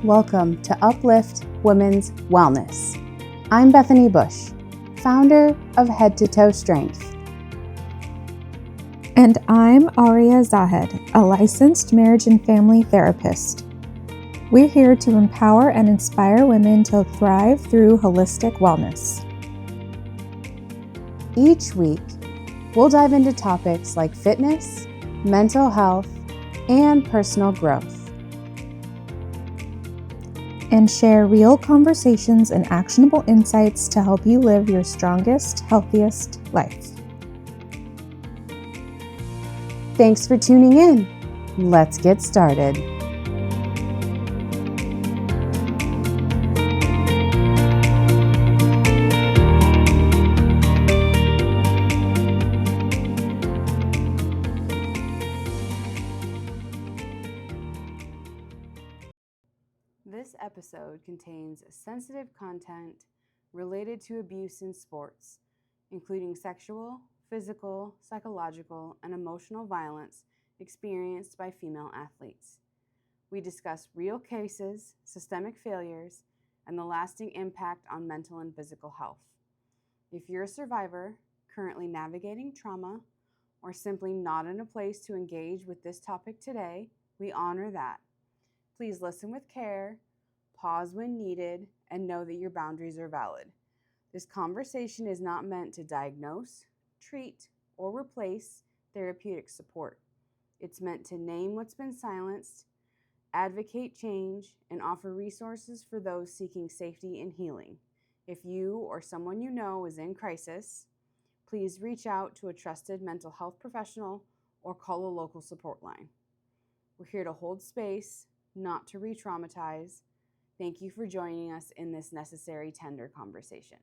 welcome to UpLift Women's Wellness. I'm Bethany Bush, founder of Head to Toe Strength. And I'm Auria Zahed, a licensed marriage and family therapist. We're here to empower and inspire women to thrive through holistic wellness. Each week, we'll dive into topics like fitness, mental health, and personal growth. And share real conversations and actionable insights to help you live your strongest, healthiest life. Thanks for tuning in. Let's get started. This episode contains sensitive content related to abuse in sports, including sexual, physical, psychological, and emotional violence experienced by female athletes. We discuss real cases, systemic failures, and the lasting impact on mental and physical health. If you're a survivor, currently navigating trauma, or simply not in a place to engage with this topic today, we honor that. Please listen with care, pause when needed, and know that your boundaries are valid. This conversation is not meant to diagnose, treat, or replace therapeutic support. It's meant to name what's been silenced, advocate change, and offer resources for those seeking safety and healing. If you or someone you know is in crisis, please reach out to a trusted mental health professional or call a local support line. We're here to hold space, not to re-traumatize. Thank you for joining us in this necessary, tender conversation.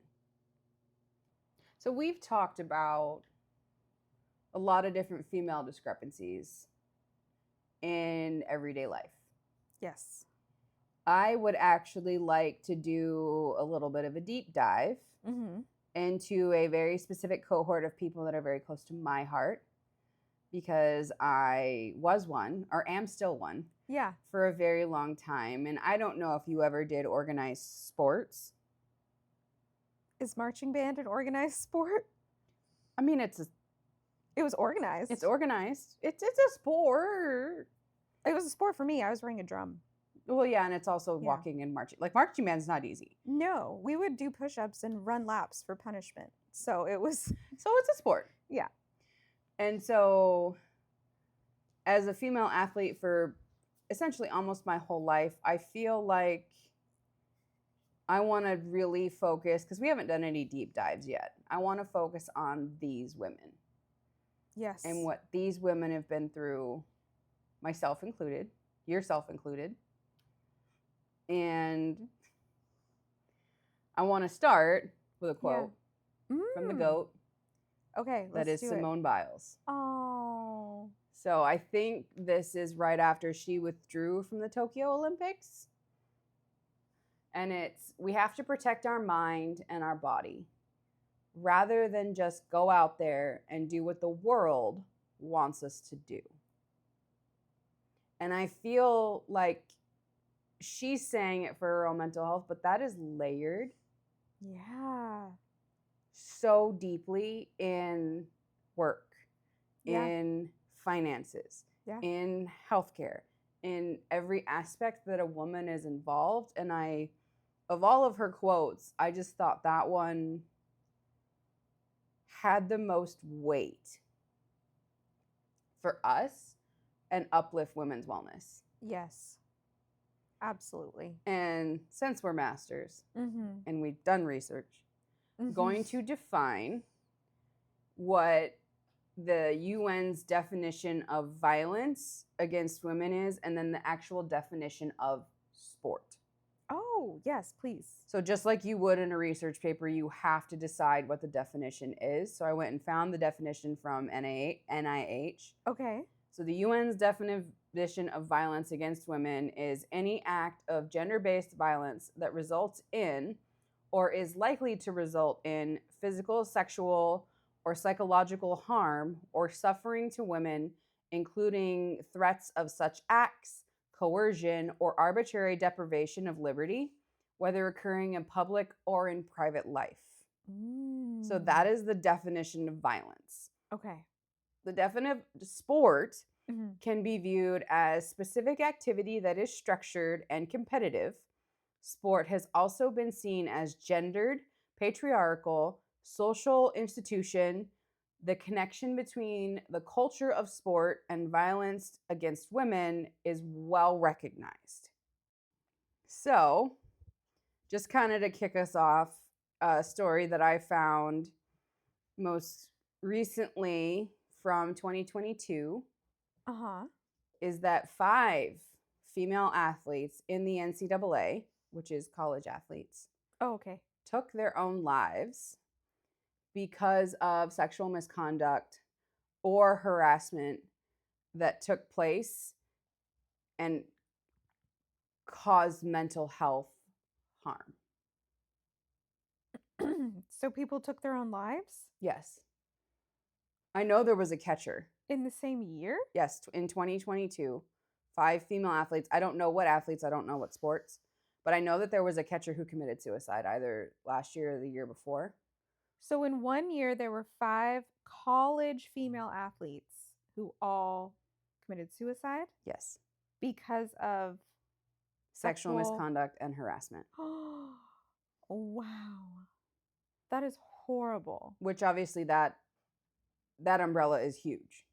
So we've talked about a lot of different female discrepancies in everyday life. Yes. I would actually like to do a little bit of a deep dive into a very specific cohort of people that are very close to my heart, because I was one, or am still one, for a very long time. And I don't know if you ever did organized sports. Is marching band an organized sport? I mean, it was organized. It's organized. It's a sport. It was a sport for me. I was wearing a drum. Well, yeah, and it's also walking and marching. Like, marching band's not easy. No, we would do push-ups and run laps for punishment. So it's a sport. Yeah. And so, as a female athlete for essentially almost my whole life, I feel like I want to really focus, because we haven't done any deep dives yet. I want to focus on these women. Yes. And what these women have been through, myself included, yourself included. And I want to start with a quote from the GOAT. Okay, that is Simone Biles. Oh. So I think this is right after she withdrew from the Tokyo Olympics. And it's, we have to protect our mind and our body rather than just go out there and do what the world wants us to do. And I feel like she's saying it for her own mental health, but that is layered. Yeah. So deeply in work, in finances, in healthcare, in every aspect that a woman is involved. And of all of her quotes, I just thought that one had the most weight for us and uplift women's wellness. Yes. Absolutely. And since we're masters and we've done research, going to define what the UN's definition of violence against women is, and then the actual definition of sport. Oh, yes, please. So just like you would in a research paper, you have to decide what the definition is. So I went and found the definition from NIH. Okay. So the UN's definition of violence against women is any act of gender-based violence that results in or is likely to result in physical, sexual, or psychological harm or suffering to women, including threats of such acts, coercion, or arbitrary deprivation of liberty, whether occurring in public or in private life. So that is the definition of violence. Okay. The definition of sport Mm-hmm. can be viewed as specific activity that is structured and competitive. Sport has also been seen as gendered, patriarchal, social institution. The connection between the culture of sport and violence against women is well recognized. So, just kind of to kick us off, a story that I found most recently from 2022 Uh-huh. is that 5 female athletes in the NCAA, which is college athletes, Oh, okay. took their own lives because of sexual misconduct or harassment that took place and caused mental health harm. So people took their own lives Yes. I know there was a catcher. in the same year? Yes, in 2022, 5 female athletes. I don't know what athletes, I don't know what sports, but I know that there was a catcher who committed suicide either last year or the year before. So in 1 year, there were 5 college female athletes who all committed suicide Yes. because of Sexual Sexual- misconduct and harassment, wow. That is horrible. which obviously that umbrella is huge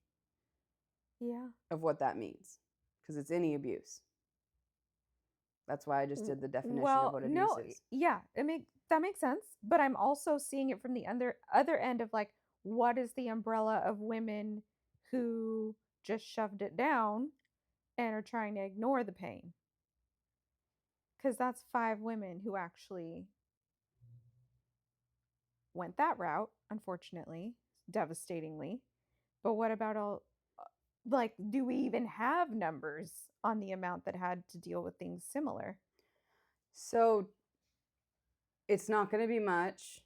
Yeah. of what that means because it's any abuse. That's why I just did the definition of what abuse is. Yeah, that makes sense. But I'm also seeing it from the other end of like, what is the umbrella of women who just shoved it down and are trying to ignore the pain? Because that's 5 women who actually went that route, unfortunately, devastatingly. But what about all, like, do we even have numbers on the amount that had to deal with things similar? So it's not going to be much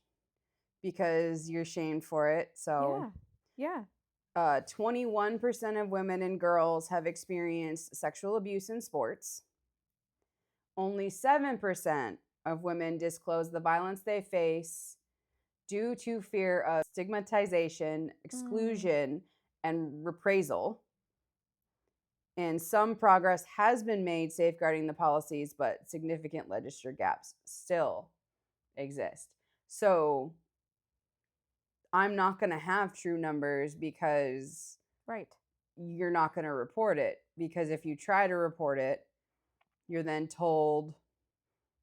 because you're shamed for it. So Yeah. 21% of women and girls have experienced sexual abuse in sports. Only 7% of women disclose the violence they face due to fear of stigmatization, exclusion, and reprisal. And some progress has been made safeguarding the policies, but significant legislative gaps still exist. So I'm not going to have true numbers because Right. you're not going to report it. Because if you try to report it, you're then told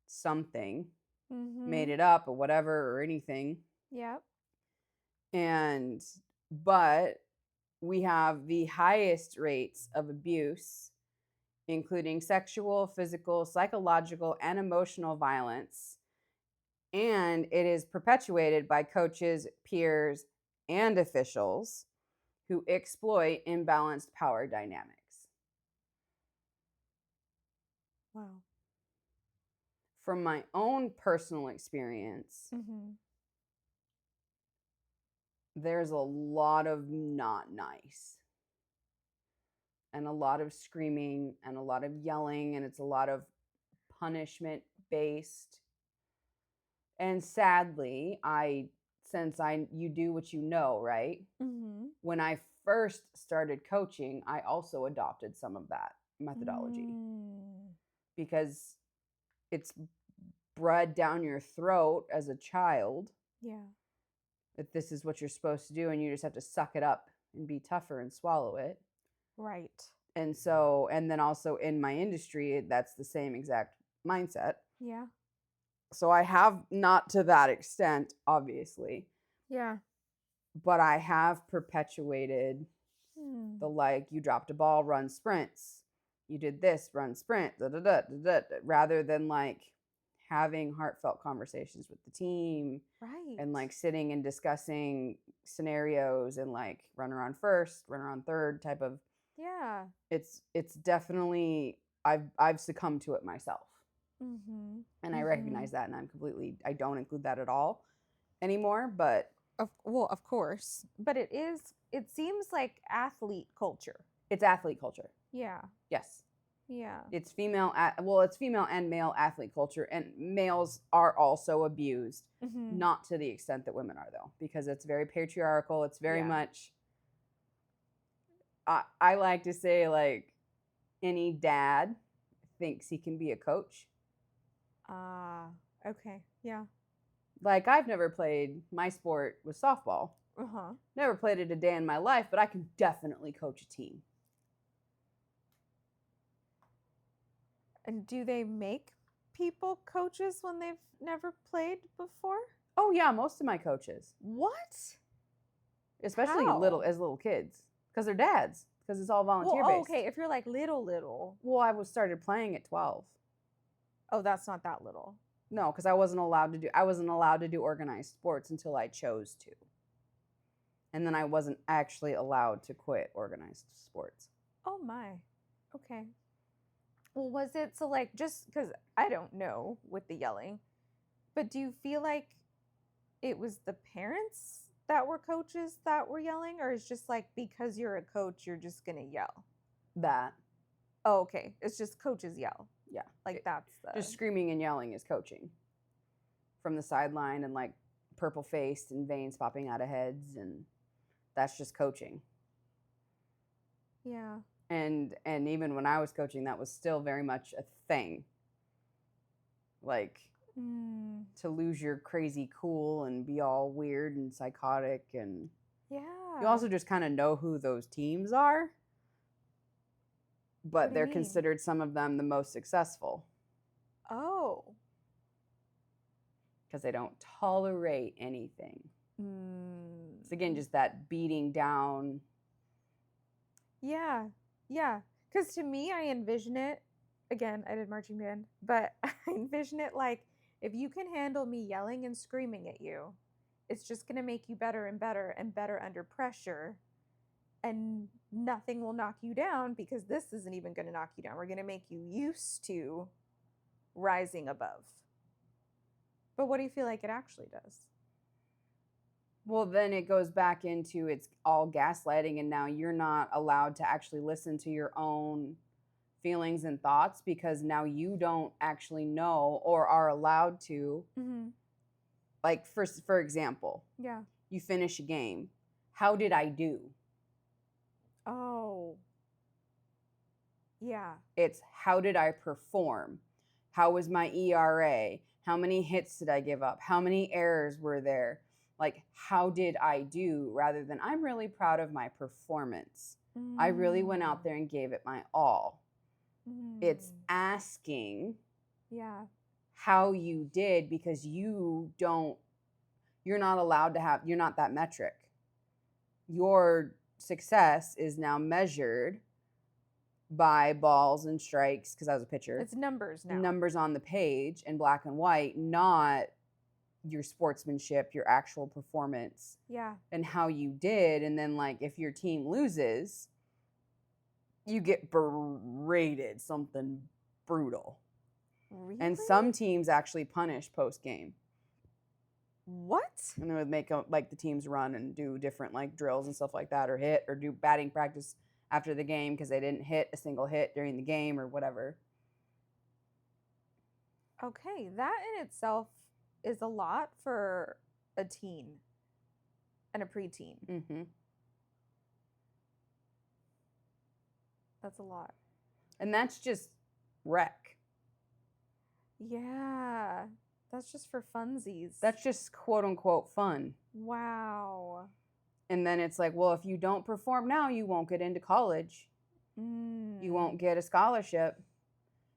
something, made it up or whatever or anything. Yep. But we have the highest rates of abuse, including sexual, physical, psychological, and emotional violence. And it is perpetuated by coaches, peers, and officials who exploit imbalanced power dynamics. Wow. From my own personal experience, there's a lot of not nice and a lot of screaming and a lot of yelling, and it's a lot of punishment based. And sadly, you do what you know, right? When I first started coaching, I also adopted some of that methodology because it's bred down your throat as a child. Yeah. That this is what you're supposed to do, and you just have to suck it up and be tougher and swallow it. Right. And so, and then also in my industry, that's the same exact mindset. Yeah. So I have, not to that extent, obviously. Yeah. But I have perpetuated the like, you dropped a ball, run sprints. You did this, run sprint, rather than like having heartfelt conversations with the team. Right. And like sitting and discussing scenarios and like run around first, run around third type of. Yeah. It's definitely, I've succumbed to it myself. And I recognize that, and I don't include that at all anymore, but. Of course. But it seems like athlete culture. It's athlete culture. Yeah. Yes. Yeah. It's female and male athlete culture, and males are also abused, not to the extent that women are, though, because it's very patriarchal. It's very much, I like to say, like, any dad thinks he can be a coach. Okay. Yeah. Like, I've never played, my sport was softball. Never played it a day in my life, but I can definitely coach a team. And do they make people coaches when they've never played before? Oh yeah, most of my coaches. What? Especially How? little kids, because they're dads, because it's all volunteer Well, based. okay, if you're like little. Well, I started playing at 12. Oh, that's not that little. No, because I wasn't allowed to do organized sports until I chose to. And then I wasn't actually allowed to quit organized sports. Oh my. Okay. Well, was it so, like, just because I don't know with the yelling, but do you feel like it was the parents that were coaches that were yelling, or it's just like because you're a coach, you're just gonna yell? That. Oh, okay. It's just coaches yell. Yeah. Like that's the Just screaming and yelling is coaching. From the sideline and like purple faced and veins popping out of heads, and that's just coaching. Yeah. And even when I was coaching, that was still very much a thing. Like to lose your crazy cool and be all weird and psychotic, and you also just kind of know who those teams are, but they're considered, some of them, the most successful. Oh. Because they don't tolerate anything. It's again just that beating down. Yeah. Because to me, I envision it, again, I did marching band, but I envision it like, if you can handle me yelling and screaming at you, it's just going to make you better and better and better under pressure. And nothing will knock you down, because this isn't even going to knock you down. We're going to make you used to rising above. But what do you feel like it actually does? Well, then it goes back into, it's all gaslighting, and now you're not allowed to actually listen to your own feelings and thoughts, because now you don't actually know or are allowed to. Like, for example, you finish a game. How did I do? Oh. Yeah. It's how did I perform? How was my ERA? How many hits did I give up? How many errors were there? Like, how did I do, rather than I'm really proud of my performance. I really went out there and gave it my all. It's asking how you did, because you're not allowed to have, you're not that metric. Your success is now measured by balls and strikes, because I was a pitcher. It's numbers now. Numbers on the page in black and white, not your sportsmanship, your actual performance. Yeah. And how you did. And then, like, if your team loses, you get berated, something brutal. Really? And some teams actually punish post-game. What? And they would make, like, the teams run and do different, like, drills and stuff like that, or hit, or do batting practice after the game because they didn't hit a single hit during the game or whatever. Okay, that in itself is a lot for a teen and a preteen. That's a lot. And that's just rec. Yeah, that's just for funsies. That's just quote unquote fun. Wow. And then it's like, well, if you don't perform now, you won't get into college. You won't get a scholarship.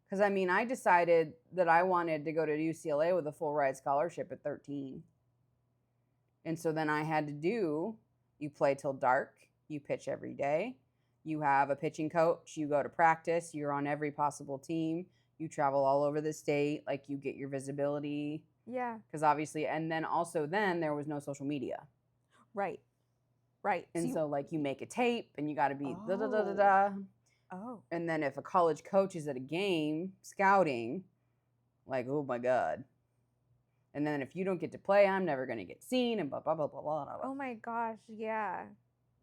Because, I mean, I decided that I wanted to go to UCLA with a full ride scholarship at 13. And so then I had to you play till dark, you pitch every day, you have a pitching coach, you go to practice, you're on every possible team, you travel all over the state, like, you get your visibility. Yeah. Because obviously, and then also then there was no social media. Right. And so like, you make a tape and you got to be da-da-da-da-da. Oh. And then if a college coach is at a game scouting, like, oh my God. And then if you don't get to play, I'm never going to get seen, and blah, blah, blah, blah, blah, blah. Oh my gosh, yeah.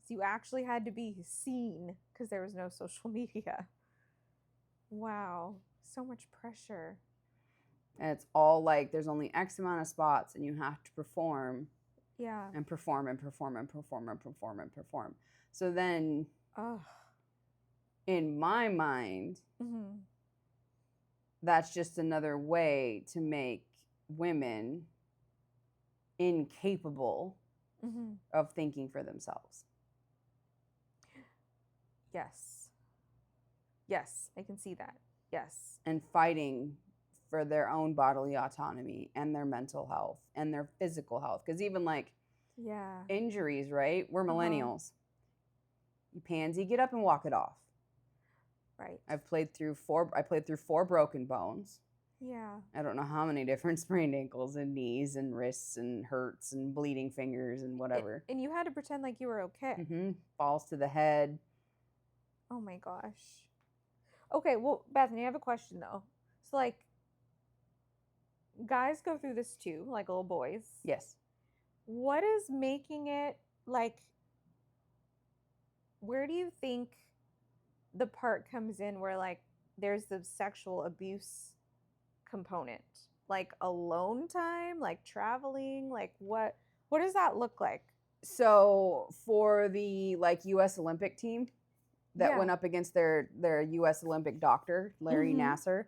So you actually had to be seen because there was no social media. Wow. So much pressure. And it's all like there's only X amount of spots and you have to perform Yeah. and perform and perform and perform and perform and perform. So then Oh. in my mind, Mm-hmm. that's just another way to make women incapable Mm-hmm. of thinking for themselves. Yes. Yes, I can see that. Yes. And fighting for their own bodily autonomy and their mental health and their physical health. Because even like Yeah. injuries, right? We're Uh-huh. millennials. You pansy, get up and walk it off. Right. I played through four broken bones. Yeah. I don't know how many different sprained ankles and knees and wrists and hurts and bleeding fingers and whatever. And you had to pretend like you were okay. Mm-hmm. Falls to the head. Oh my gosh. Okay, well, Bethany, I have a question though. So, like, guys go through this too, like little boys. Yes. What is making it like, where do you think the part comes in where, like, there's the sexual abuse component? Like alone time, like traveling, like what does that look like? So for the like U.S. Olympic team that Yeah. went up against their U.S. Olympic doctor, Larry Mhm. Nassar.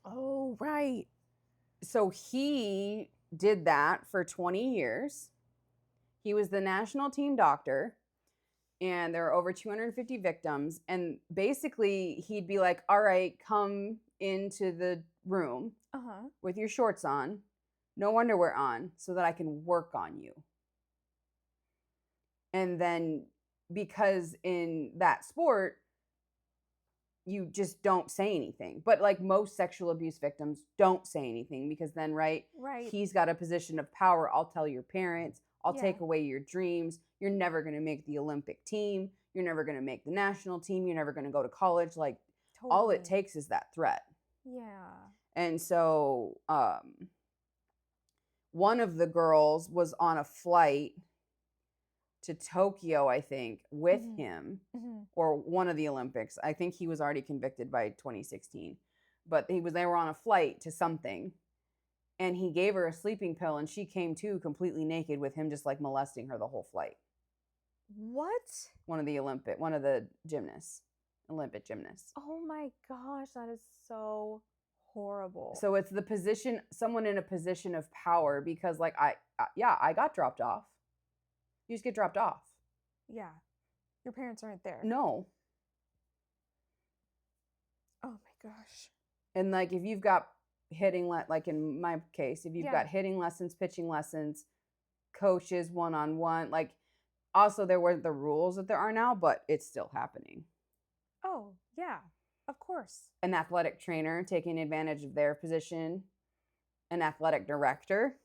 Oh, right. So he did that for 20 years. He was the national team doctor, and there were over 250 victims. And basically, he'd be like, all right, come into the room Uh-huh. with your shorts on, no underwear on, so that I can work on you. And then, because in that sport, you just don't say anything. But like most sexual abuse victims don't say anything because then, right, he's got a position of power. I'll tell your parents, I'll take away your dreams. You're never going to make the Olympic team. You're never going to make the national team. You're never going to go to college. Like all it takes is that threat. Yeah. And so one of the girls was on a flight to Tokyo, I think, with him, or one of the Olympics. I think he was already convicted by 2016, but they were on a flight to something, and he gave her a sleeping pill, and she came to completely naked with him just like molesting her the whole flight. What? One of the Olympic gymnasts. Oh my gosh, that is so horrible. So it's the position, someone in a position of power, because like I got dropped off. You just get dropped off. Yeah. Your parents aren't there. No. Oh my gosh. And like if you've got hitting, like in my case, if you've got hitting lessons, pitching lessons, coaches one-on-one, like also there weren't the rules that there are now, but it's still happening. Oh, yeah. Of course. An athletic trainer taking advantage of their position, an athletic director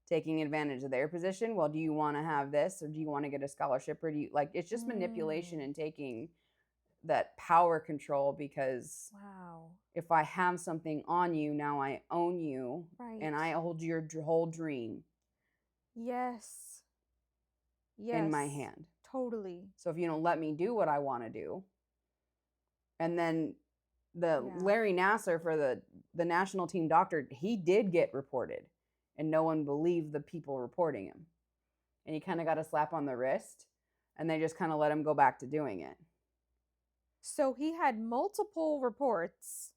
taking advantage of their position. Well, do you want to have this, or do you want to get a scholarship, or do you like, it's just manipulation and taking that power control, because if I have something on you, now I own you, and I hold your whole dream in my hand. Totally. So if you don't let me do what I want to do, and then Larry Nassar for the national team doctor, he did get reported, and no one believed the people reporting him, and he kind of got a slap on the wrist, and they just kind of let him go back to doing it. So he had multiple reports,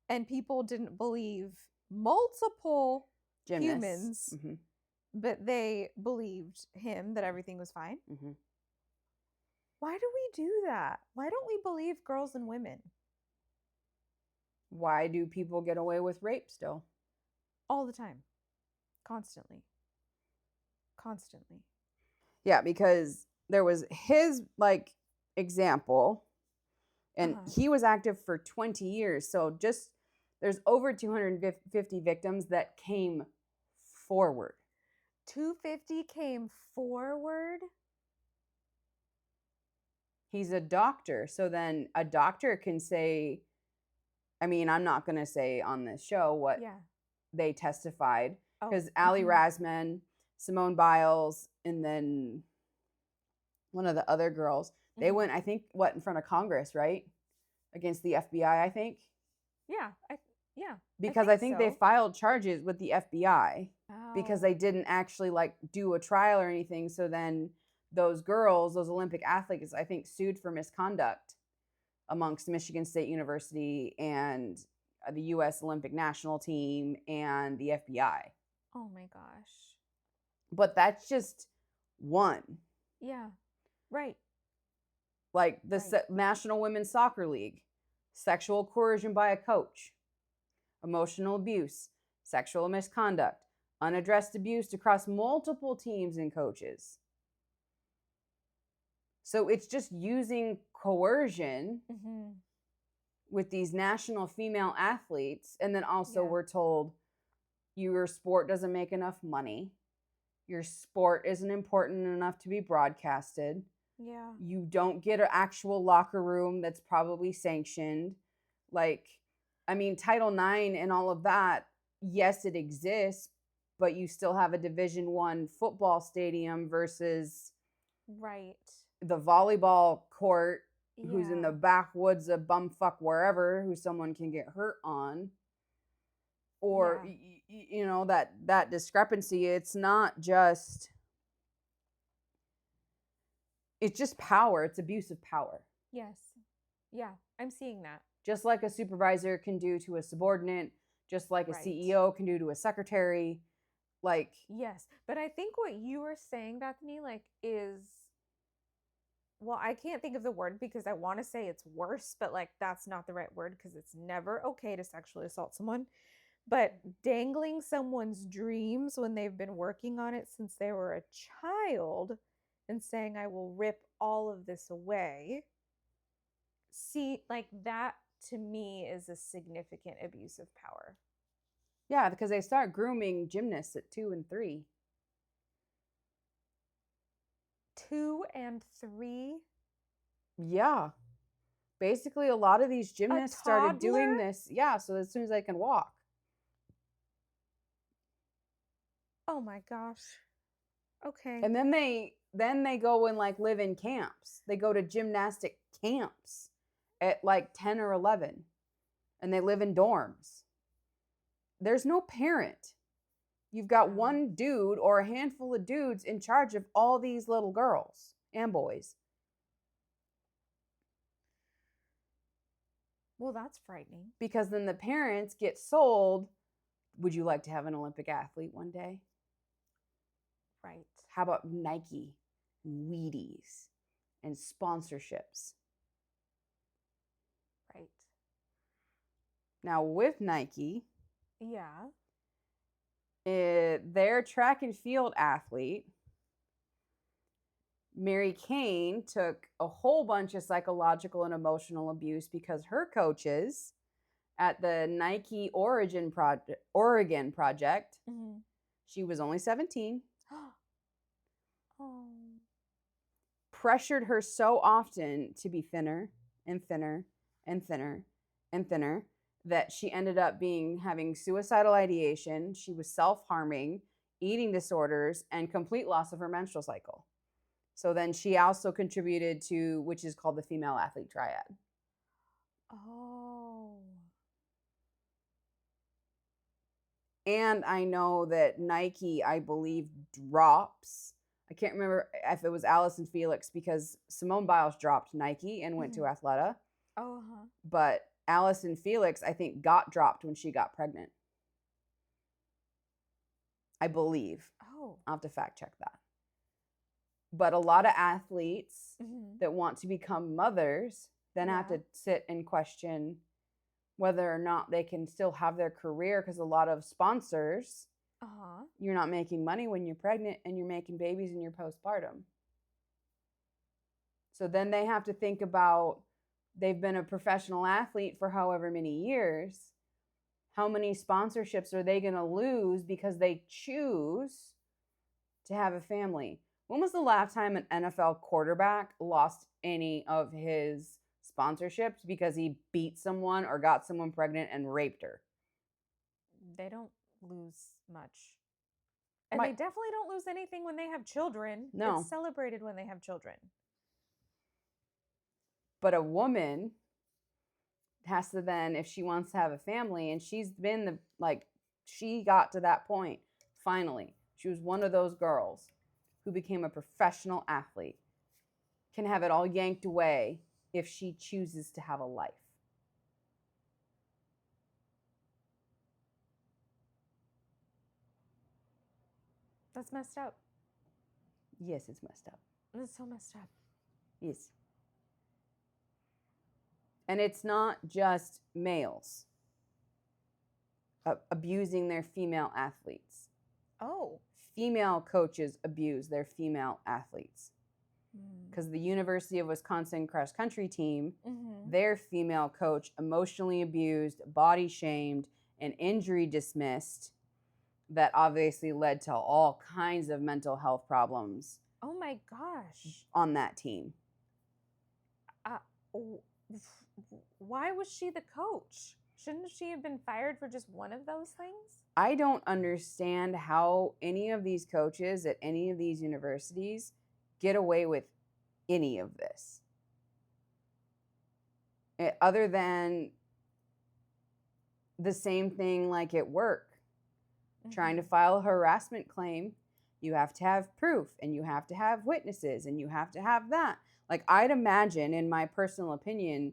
and people didn't believe multiple humans, but they believed him that everything was fine. Why do we do that? Why don't we believe girls and women? Why do people get away with rape still? All the time. Constantly. Yeah, because there was his like example, and he was active for 20 years. So just there's over 250 victims that came forward. 250 came forward? He's a doctor. So then a doctor can say, I mean, I'm not going to say on this show what they testified, because Ali Razman, Simone Biles, and then one of the other girls, they went, I think, in front of Congress, right? Against the FBI, I think. Yeah. Yeah. Because I think they so. filed charges with the FBI because Oh. they didn't actually like do a trial or anything. So then those girls, those Olympic athletes, I think sued for misconduct amongst Michigan State University and the U.S. Olympic national team and the FBI. Oh my gosh. But that's just one. Yeah. Right. Like the Right. National Women's Soccer League, sexual coercion by a coach, emotional abuse, sexual misconduct, unaddressed abuse across multiple teams and coaches. So it's just using coercion with these national female athletes. And then also we're told your sport doesn't make enough money. Your sport isn't important enough to be broadcasted. Yeah. You don't get an actual locker room that's probably sanctioned. Like, I mean, Title IX and all of that, yes, it exists, but you still have a Division I football stadium versus Right. the volleyball court who's in the backwoods of bumfuck wherever, who someone can get hurt on. Or, you know, that discrepancy, it's not just, it's just power. It's abuse of power. Yes. Yeah, I'm seeing that. Just like a supervisor can do to a subordinate, just like a CEO can do to a secretary. Like, yes, but I think what you were saying, Bethany, like is, well, I can't think of the word because I want to say it's worse, but like that's not the right word because it's never okay to sexually assault someone. But dangling someone's dreams when they've been working on it since they were a child and saying, I will rip all of this away. See, like that to me is a significant abuse of power. yeah, because they start grooming gymnasts at 2 and 3. 2 and 3? Yeah. Basically, a lot of these gymnasts started doing this. Yeah, so as soon as they can walk. Oh my gosh. Okay. And then they go and like live in camps. They go to gymnastic camps at like 10 or 11. And they live in dorms. There's no parent. You've got one dude or a handful of dudes in charge of all these little girls and boys. Well, that's frightening. Because then the parents get sold. Would you like to have an Olympic athlete one day? Right. How about Nike, and Wheaties, and sponsorships? Right. Now with Nike, yeah, their track and field athlete, Mary Kane, took a whole bunch of psychological and emotional abuse because her coaches at the Nike Oregon project, she was only 17, pressured her so often to be thinner and thinner and thinner and thinner that she ended up having suicidal ideation. She was self-harming, eating disorders, and complete loss of her menstrual cycle. So then she also contributed to, which is called the female athlete triad. Oh. And I know that Nike, I believe, drops. I can't remember if it was Allison Felix because Simone Biles dropped Nike and went to Athleta. Oh, But Allison Felix, I think, got dropped when she got pregnant. I believe. Oh. I'll have to fact check that. But a lot of athletes that want to become mothers then have to sit and question whether or not they can still have their career because a lot of sponsors, you're not making money when you're pregnant and you're making babies in your postpartum. So then they have to think about, they've been a professional athlete for however many years. How many sponsorships are they going to lose because they choose to have a family? When was the last time an NFL quarterback lost any of his sponsorships because he beat someone or got someone pregnant and raped her? They don't lose much. And they definitely don't lose anything when they have children. No. It's celebrated when they have children. But a woman has to then, if she wants to have a family, and she's been she got to that point finally. She was one of those girls who became a professional athlete, can have it all yanked away if she chooses to have a life. That's messed up. Yes, it's messed up. It's so messed up. Yes. And it's not just males abusing their female athletes. Oh. Female coaches abuse their female athletes. Because the University of Wisconsin cross country team, their female coach emotionally abused, body shamed, and injury dismissed that obviously led to all kinds of mental health problems. Oh my gosh. On that team. Why was she the coach? Shouldn't she have been fired for just one of those things? I don't understand how any of these coaches at any of these universities get away with any of this. Other than the same thing like at work. Trying to file a harassment claim, you have to have proof, and you have to have witnesses, and you have to have that. Like, I'd imagine, in my personal opinion,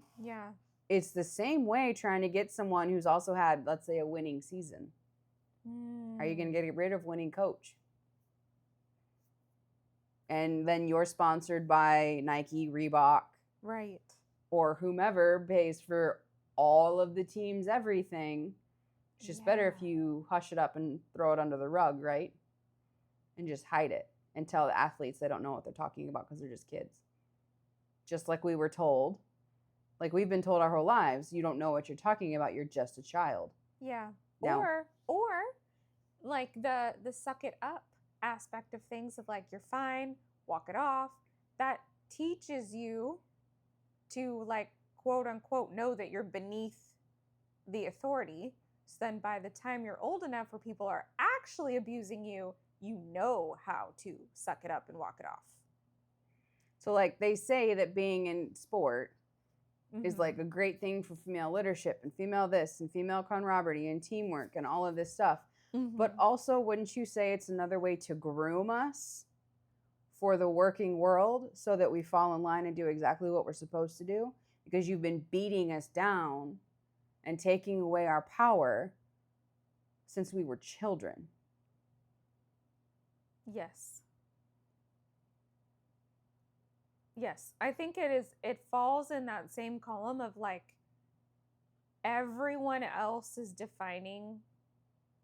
it's the same way trying to get someone who's also had, let's say, a winning season. How are you going to get rid of winning coach? And then you're sponsored by Nike, Reebok, right, or whomever pays for all of the team's everything. It's just better if you hush it up and throw it under the rug, right? And just hide it and tell the athletes they don't know what they're talking about because they're just kids. Just like we were told, like we've been told our whole lives, you don't know what you're talking about, you're just a child. Yeah. Now, or like the suck it up aspect of things of like, you're fine, walk it off. That teaches you to, like, quote unquote, know that you're beneath the authority. So then by the time you're old enough where people are actually abusing you, you know how to suck it up and walk it off. So like they say that being in sport is like a great thing for female leadership and female this and female camaraderie and teamwork and all of this stuff. But also, wouldn't you say it's another way to groom us for the working world so that we fall in line and do exactly what we're supposed to do? Because you've been beating us down and taking away our power since we were children. Yes. Yes, I think it falls in that same column of like everyone else is defining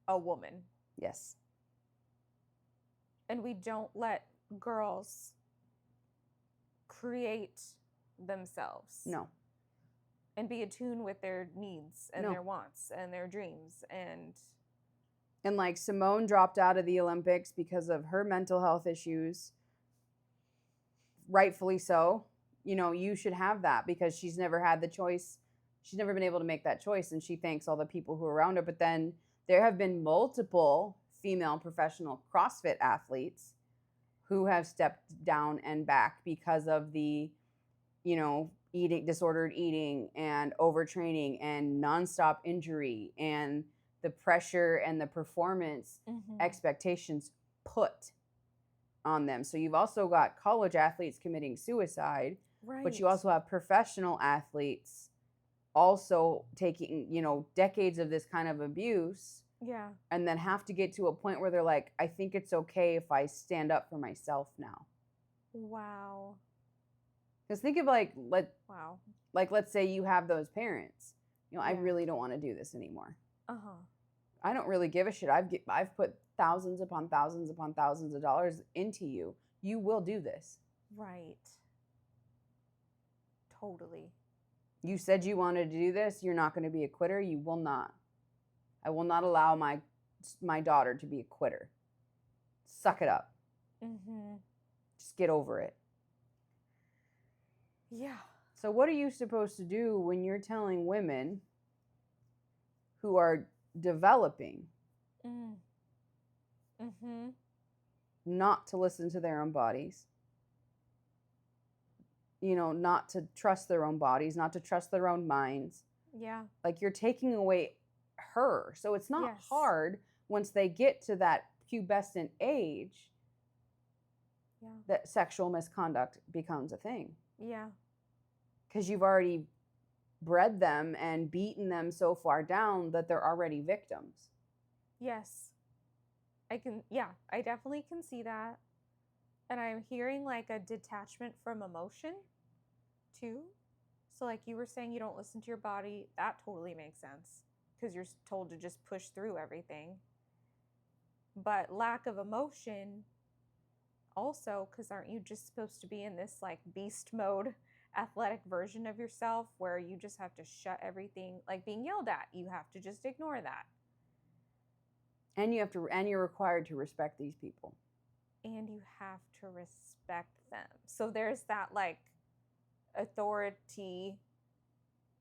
a woman. Yes. And we don't let girls create themselves. No. And be attuned with their needs and their wants and their dreams. And like Simone dropped out of the Olympics because of her mental health issues. Rightfully so. You know, you should have that because she's never had the choice. She's never been able to make that choice, and she thanks all the people who are around her. But then there have been multiple female professional CrossFit athletes who have stepped down and back because of the, disordered eating and overtraining and nonstop injury and the pressure and the performance expectations put on them. So you've also got college athletes committing suicide, right, but you also have professional athletes also taking, decades of this kind of abuse. Yeah. And then have to get to a point where they're like, I think it's okay if I stand up for myself now. Wow. Because think of let's say you have those parents. I really don't want to do this anymore. I don't really give a shit. I've put thousands upon thousands upon thousands of dollars into you. You will do this. Right. Totally. You said you wanted to do this. You're not going to be a quitter. You will not. I will not allow my daughter to be a quitter. Suck it up. Just get over it. Yeah. So what are you supposed to do when you're telling women who are developing not to listen to their own bodies, not to trust their own bodies, not to trust their own minds, Yeah. Like you're taking away her. So it's not Yes. hard once they get to that pubescent age Yeah. that sexual misconduct becomes a thing. Yeah. Because you've already bred them and beaten them so far down that they're already victims. Yes. I definitely can see that. And I'm hearing like a detachment from emotion too. So, like you were saying, you don't listen to your body. That totally makes sense because you're told to just push through everything. But lack of emotion also, because aren't you just supposed to be in this like beast mode athletic version of yourself where you just have to shut everything, like being yelled at, you have to just ignore that. And you're required to respect these people. And you have to respect them. So there's that like authority,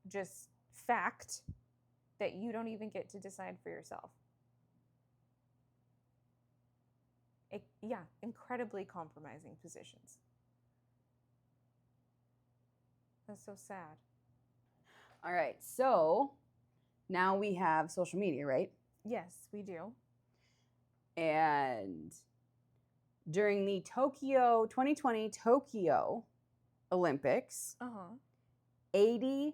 just fact that you don't even get to decide for yourself. Incredibly compromising positions. That's so sad. All right, so now we have social media, right? Yes, we do. And during the 2020 Tokyo Olympics, 87%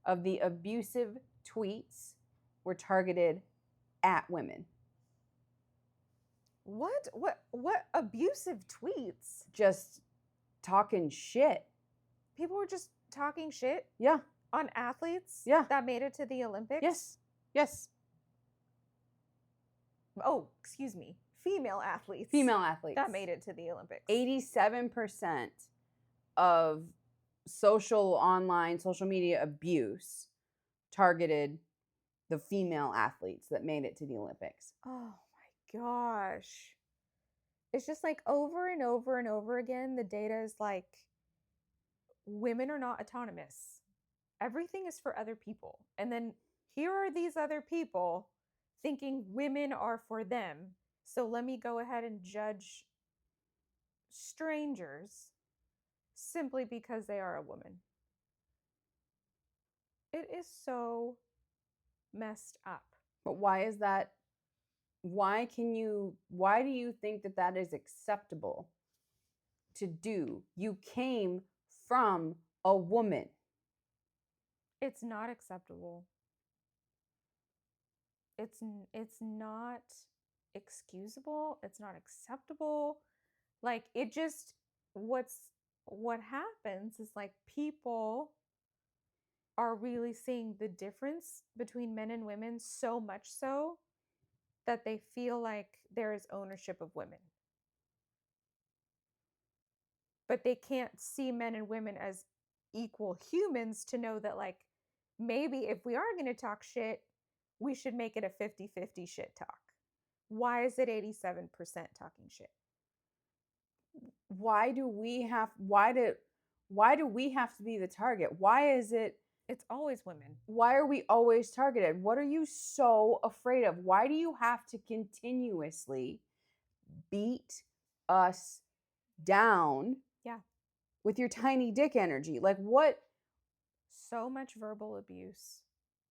of the abusive tweets were targeted at women. What abusive tweets? Just talking shit. People were just talking shit? Yeah. On athletes? Yeah. That made it to the Olympics? Yes. Yes. Oh, excuse me. Female athletes. Female athletes. That made it to the Olympics. 87% of online social media abuse targeted the female athletes that made it to the Olympics. Oh my gosh. It's just like over and over and over again, the data is like, women are not autonomous. Everything is for other people. And then here are these other people thinking women are for them. So let me go ahead and judge strangers simply because they are a woman. It is so messed up. But why is that? Why do you think that that is acceptable to do? You came from a woman. It's not acceptable. It's not excusable. It's not acceptable. Like it just what happens is like people are really seeing the difference between men and women so much so that they feel like there is ownership of women. But they can't see men and women as equal humans to know that like maybe if we are going to talk shit, we should make it a 50-50 shit talk. Why is it 87% talking shit? Why do we have to be the target? Why is it it's always women? Why are we always targeted? What are you so afraid of? Why do you have to continuously beat us down? Yeah. With your tiny dick energy. Like what? So much verbal abuse.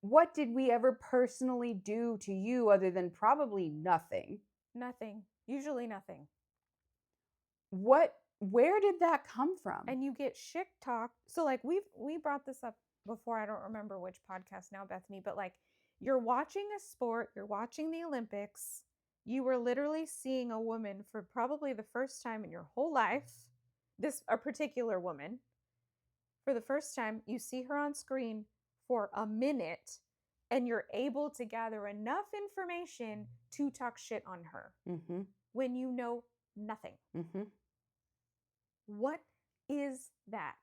What did we ever personally do to you other than probably nothing? Nothing. Usually nothing. Where did that come from? And you get shit talk. So like we brought this up before, I don't remember which podcast now, Bethany, but like you're watching a sport, you're watching the Olympics, you were literally seeing a woman for probably the first time in your whole life, a particular woman, for the first time, you see her on screen for a minute and you're able to gather enough information to talk shit on her when you know nothing. What is that?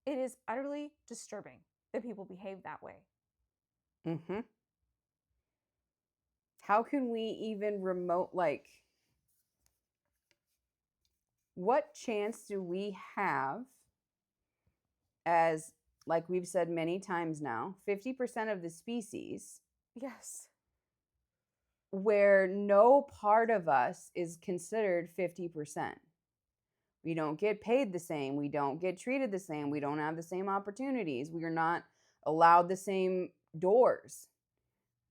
It is utterly disturbing that people behave that way. How can we even what chance do we have as, like we've said many times now, 50% of the species? Yes. Where no part of us is considered 50%. We don't get paid the same. We don't get treated the same. We don't have the same opportunities. We are not allowed the same doors.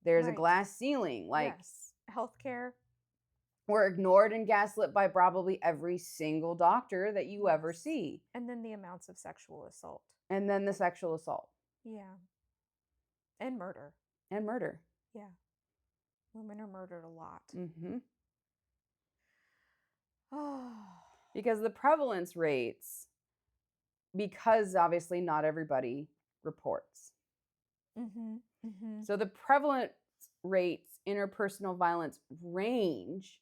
There's a Right. glass ceiling. Like, yes. Healthcare. we're ignored and gaslit by probably every single doctor that you ever Yes. see. And then the amounts of sexual assault. And then the sexual assault Yeah. And murder. and murder. Yeah. Women are murdered a lot. Mm-hmm. Oh. Because the prevalence rates, because obviously not everybody reports. Mm-hmm. Mm-hmm. So the prevalence rates, interpersonal violence range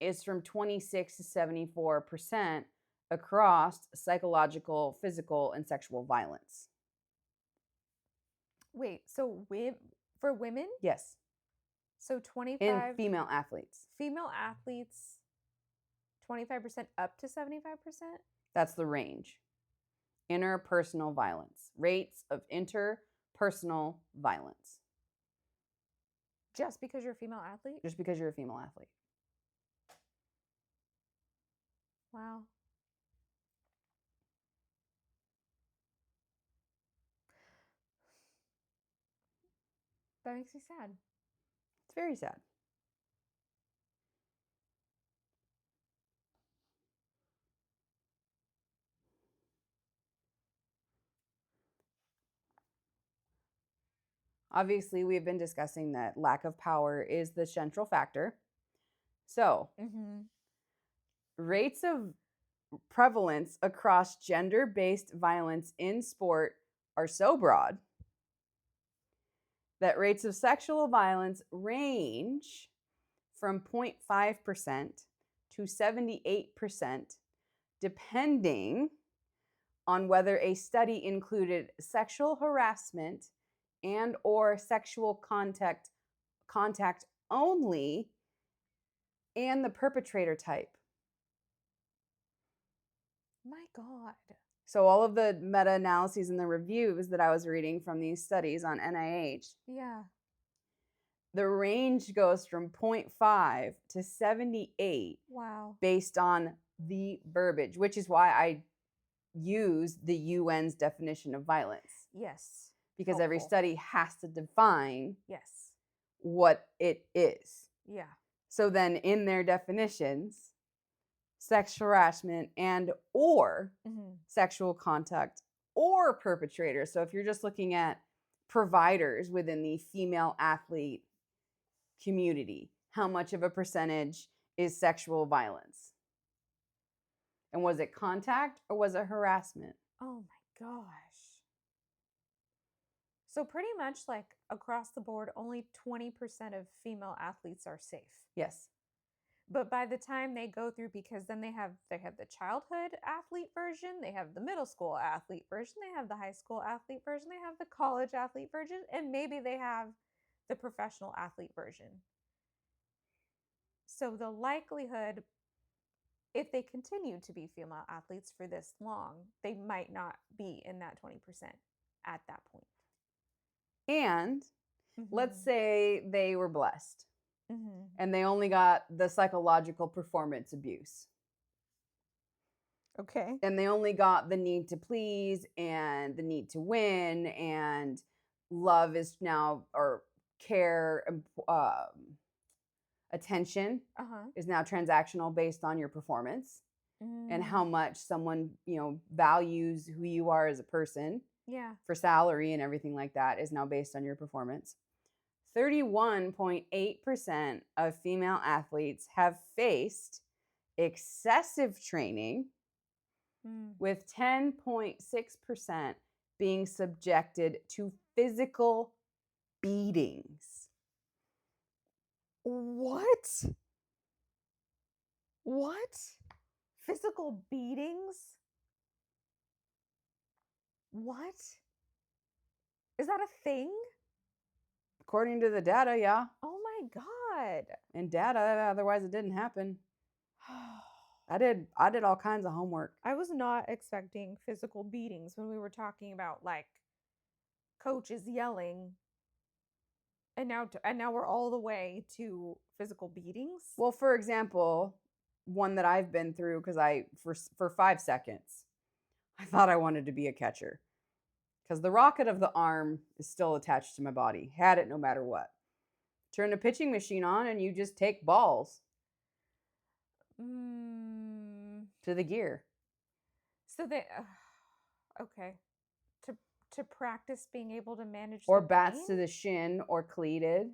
is from 26 to 74% across psychological, physical, and sexual violence. Wait, so for women? Yes. So 25 In female athletes. female athletes, 25% up to 75%? That's the range. Interpersonal violence. Rates of interpersonal violence. Just because you're a female athlete? Just because you're a female athlete. Wow. That makes me sad. It's very sad. Obviously, we've been discussing that lack of power is the central factor. So, Mm-hmm. rates of prevalence across gender-based violence in sport are so broad that rates of sexual violence range from 0.5% to 78%, depending on whether a study included sexual harassment and or sexual contact only and the perpetrator type. My God. So all of the meta-analyses and the reviews that I was reading from these studies on NIH, Yeah. the range goes from 0.5 to 78 Wow. based on the verbiage, which is why I use the UN's definition of violence. Yes. Because every Helpful. study has to define Yes. what it is. Yeah. So then in their definitions, sexual harassment and or Mm-hmm. sexual contact or perpetrator. So if you're just looking at providers within the female athlete community, how much of a percentage is sexual violence? And was it contact or was it harassment? Oh my gosh. So pretty much like across the board, only 20% of female athletes are safe. Yes. But by the time they go through, because then they have the childhood athlete version, they have the middle school athlete version, they have the high school athlete version, they have the college athlete version, and maybe they have the professional athlete version. So the likelihood, if they continue to be female athletes for this long, they might not be in that 20% at that point. And let's say they were blessed Mm-hmm. and they only got the psychological performance abuse. Okay. And they only got the need to please and the need to win, and love is now, or care, attention is now transactional based on your performance and how much someone, values who you are as a person. Yeah. For salary and everything like that is now based on your performance. 31.8% of female athletes have faced excessive training, with 10.6% being subjected to physical beatings. What? What? Physical beatings? What? Is that a thing? According to the data, yeah. Oh my God. And data, otherwise it didn't happen. I did all kinds of homework. I was not expecting physical beatings when we were talking about like coaches yelling. And now we're all the way to physical beatings. Well, for example, one that I've been through because for 5 seconds, I thought I wanted to be a catcher because the rocket of the arm is still attached to my body. Had it no matter what. Turn the pitching machine on and you just take balls to the gear. So they, okay, to practice being able to manage or the bats pain? to the shin or cleated.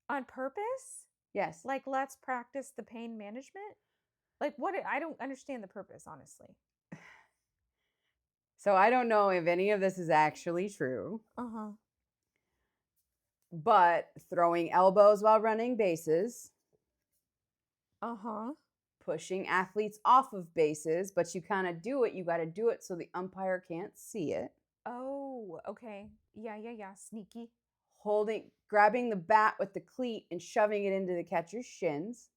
On purpose? Yes. Like, let's practice the pain management? Like, what? I don't understand the purpose, honestly. So I don't know if any of this is actually true. Uh-huh. But throwing elbows while running bases, Uh-huh. pushing athletes off of bases, but you kind of do it. You got to do it so the umpire can't see it. Oh, okay. Yeah. Sneaky. Grabbing the bat with the cleat and shoving it into the catcher's shins.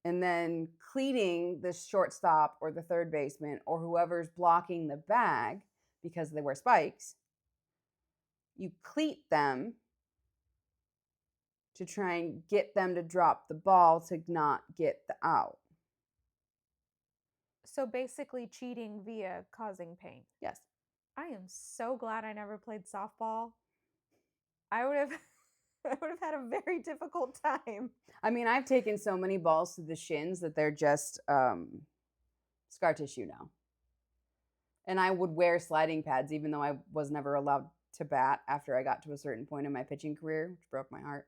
And then cleating the shortstop or the third baseman or whoever's blocking the bag because they wear spikes. You cleat them to try and get them to drop the ball to not get the out. So basically cheating via causing pain. Yes. I am so glad I never played softball. I would have had a very difficult time. I mean, I've taken so many balls to the shins that they're just scar tissue now. And I would wear sliding pads even though I was never allowed to bat after I got to a certain point in my pitching career, which broke my heart.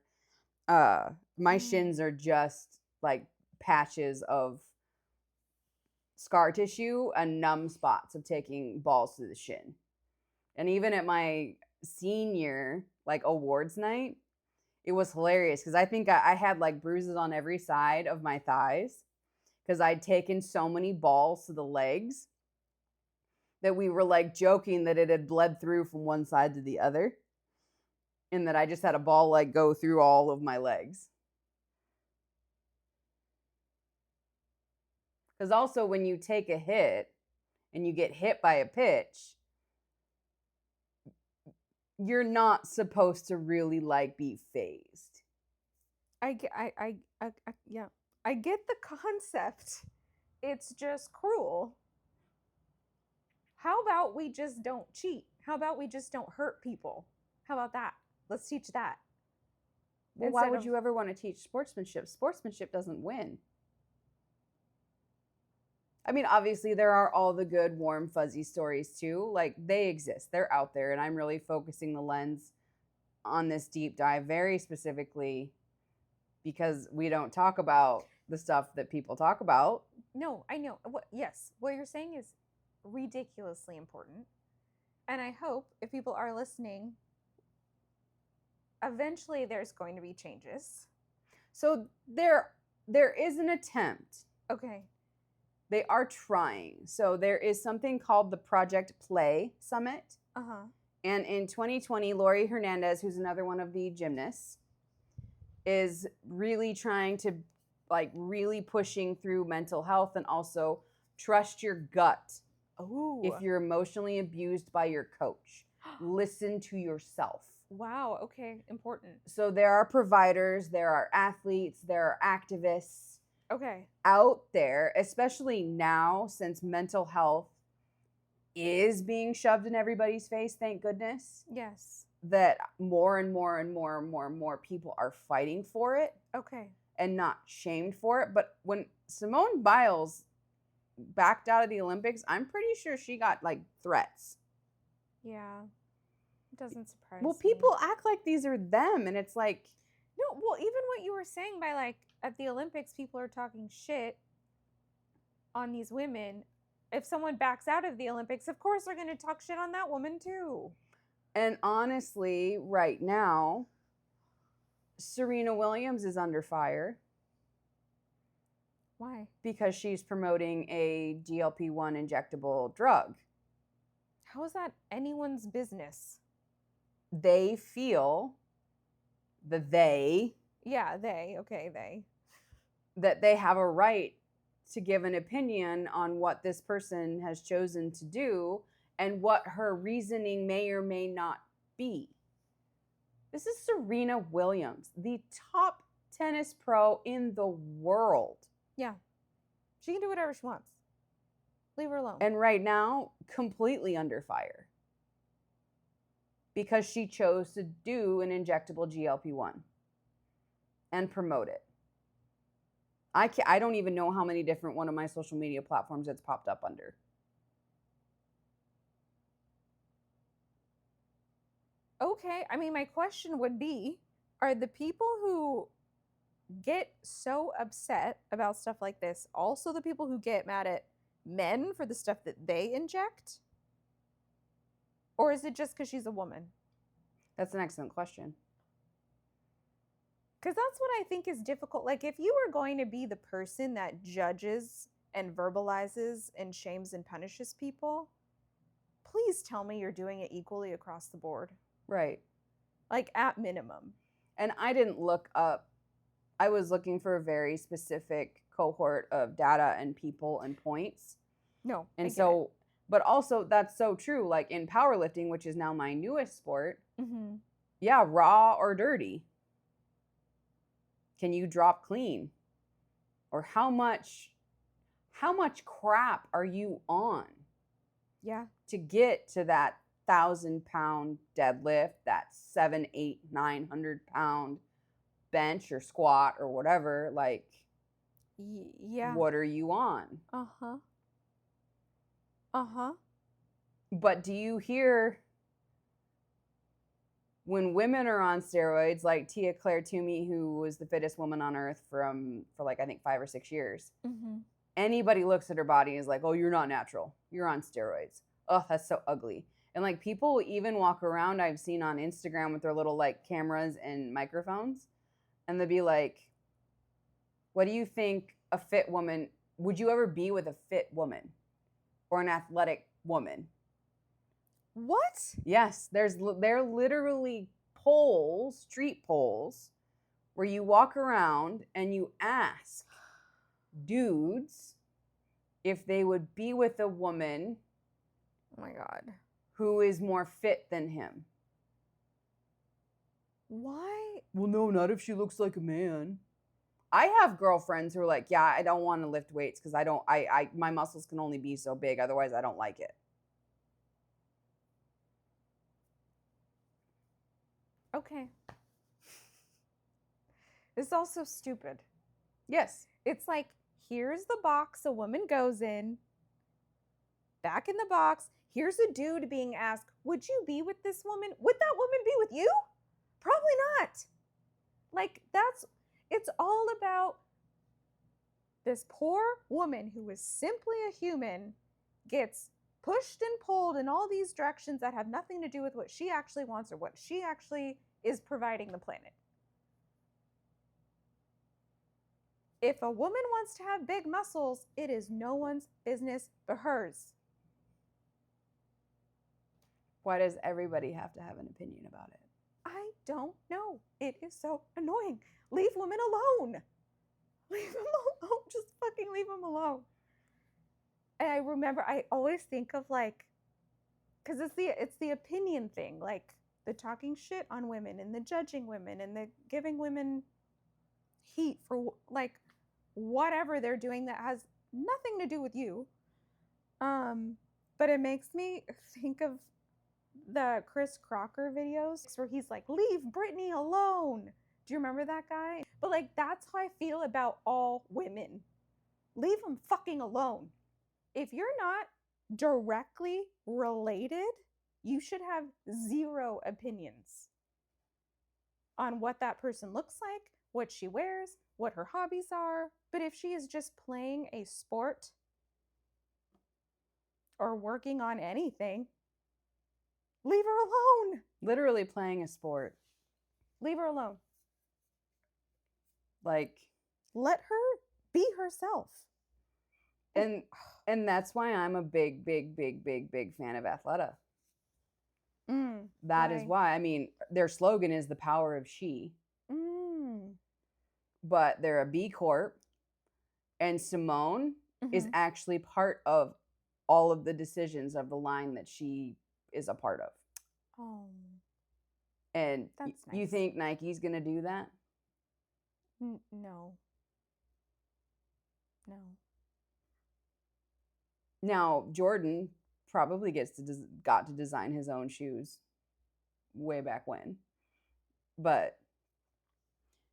My shins are just like patches of scar tissue and numb spots of taking balls to the shin. And even at my senior awards night, it was hilarious because I think I had like bruises on every side of my thighs because I'd taken so many balls to the legs that we were like joking that it had bled through from one side to the other and that I just had a ball like go through all of my legs. Because also when you take a hit and you get hit by a pitch, you're not supposed to really like be phased. Yeah. I get the concept. It's just cruel. How about we just don't cheat? How about we just don't hurt people? How about that? Let's teach that. Well, why would you ever want to teach sportsmanship? Sportsmanship doesn't win. I mean, obviously, there are all the good, warm, fuzzy stories too. Like, they exist. They're out there. And I'm really focusing the lens on this deep dive very specifically because we don't talk about the stuff that people talk about. No, I know. Yes, what you're saying is ridiculously important. And I hope if people are listening, eventually there's going to be changes. So there is an attempt. Okay. They are trying. So there is something called the Project Play Summit. Uh-huh. And in 2020, Lori Hernandez, who's another one of the gymnasts, is really trying to really pushing through mental health and also trust your gut. Oh. If you're emotionally abused by your coach, listen to yourself. Wow. Okay. Important. So there are providers, there are athletes, there are activists. Okay. Out there, especially now since mental health is being shoved in everybody's face, thank goodness. Yes. That more and more and more and more and more people are fighting for it. Okay. And not shamed for it. But when Simone Biles backed out of the Olympics, I'm pretty sure she got like threats. Yeah. It doesn't surprise me. Well, me. people act like these are them, and it's like, no, well, even what you were saying by like at the Olympics, people are talking shit on these women. If someone backs out of the Olympics, of course they're going to talk shit on that woman too. And honestly, right now, Serena Williams is under fire. Why? Because she's promoting a GLP-1 injectable drug. How is that anyone's business? They feel that they that they have a right to give an opinion on what this person has chosen to do and what her reasoning may or may not be. This is Serena Williams, the top tennis pro in the world. Yeah. She can do whatever she wants. Leave her alone. And right now, completely under fire. Because she chose to do an injectable GLP-1 and promote it. I don't even know how many different one of my social media platforms it's popped up under. Okay, I mean, my question would be, are the people who get so upset about stuff like this also the people who get mad at men for the stuff that they inject? Or is it just because she's a woman? That's an excellent question. Because that's what I think is difficult. Like, if you were going to be the person that judges and verbalizes and shames and punishes people, please tell me you're doing it equally across the board. Right. Like, at minimum. And I didn't look up. I was looking for a very specific cohort of data and people and points. No. And so, but also that's so true. Like in powerlifting, which is now my newest sport, yeah, raw or dirty. Can you drop clean? Or how much crap are you on? Yeah. To get to that 1,000-pound deadlift, that 700, 800, 900-pound bench or squat or whatever, like, yeah, what are you on? But do you hear when women are on steroids, like Tia Claire Toomey, who was the fittest woman on earth for like, I think 5 or 6 years, anybody looks at her body and is like, oh, you're not natural, you're on steroids. Oh, that's so ugly. And like people even walk around, I've seen on Instagram with their little like cameras and microphones, and they'll be like, what do you think a fit woman, would you ever be with a fit woman or an athletic woman? What? Yes, they're literally polls, street polls, where you walk around and you ask dudes if they would be with a woman, oh my God, who is more fit than him. Why? Well, no, not if she looks like a man. I have girlfriends who are like, yeah, I don't want to lift weights because my muscles can only be so big. Otherwise, I don't like it. Okay. It's also stupid. Yes. It's like, here's the box a woman goes in. Back in the box, here's a dude being asked, would you be with this woman? Would that woman be with you? Probably not. Like, it's all about this poor woman who is simply a human gets pushed and pulled in all these directions that have nothing to do with what she actually wants or what she actually is providing the planet. If a woman wants to have big muscles, it is no one's business but hers. Why does everybody have to have an opinion about it? I don't know. It is so annoying. Leave women alone. Leave them alone. Just fucking leave them alone. And I remember, I always think of like, because it's the opinion thing, like the talking shit on women and the judging women and the giving women heat for like whatever they're doing that has nothing to do with you. But it makes me think of the Chris Crocker videos where he's like, leave Britney alone. Do you remember that guy? But like, that's how I feel about all women. Leave them fucking alone. If you're not directly related, you should have zero opinions on what that person looks like, what she wears, what her hobbies are. But if she is just playing a sport or working on anything, leave her alone. Literally playing a sport. Leave her alone. Like, let her be herself. And that's why I'm a big fan of Athleta. That is why. I mean, their slogan is the power of she. But they're a B Corp. And Simone is actually part of all of the decisions of the line that she is a part of. Oh. And that's nice. You think Nike's going to do that? No. Now, Jordan probably got to design his own shoes way back when. But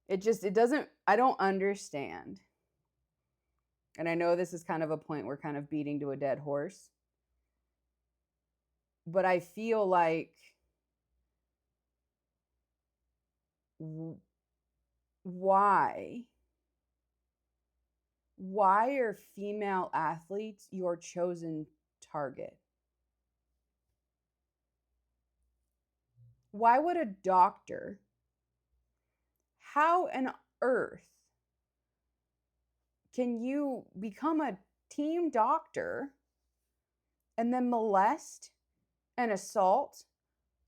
it doesn't, I don't understand. And I know this is kind of a point we're kind of beating to a dead horse. But I feel like why are female athletes your chosen target? Why would a doctor, how on earth can you become a team doctor and then molest and assault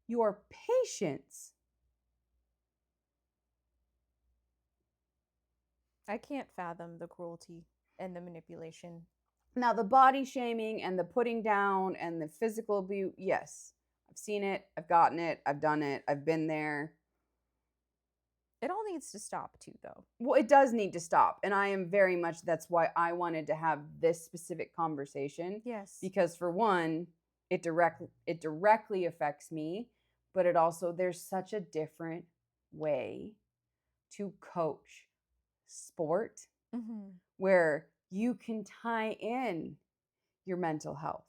your patients? I can't fathom the cruelty and the manipulation. Now, the body shaming and the putting down and the physical abuse, yes, I've seen it, I've gotten it, I've done it, I've been there. It all needs to stop too, though. Well, it does need to stop. And I am very much, that's why I wanted to have this specific conversation. Yes. Because for one, it directly affects me, but it also, there's such a different way to coach sport where you can tie in your mental health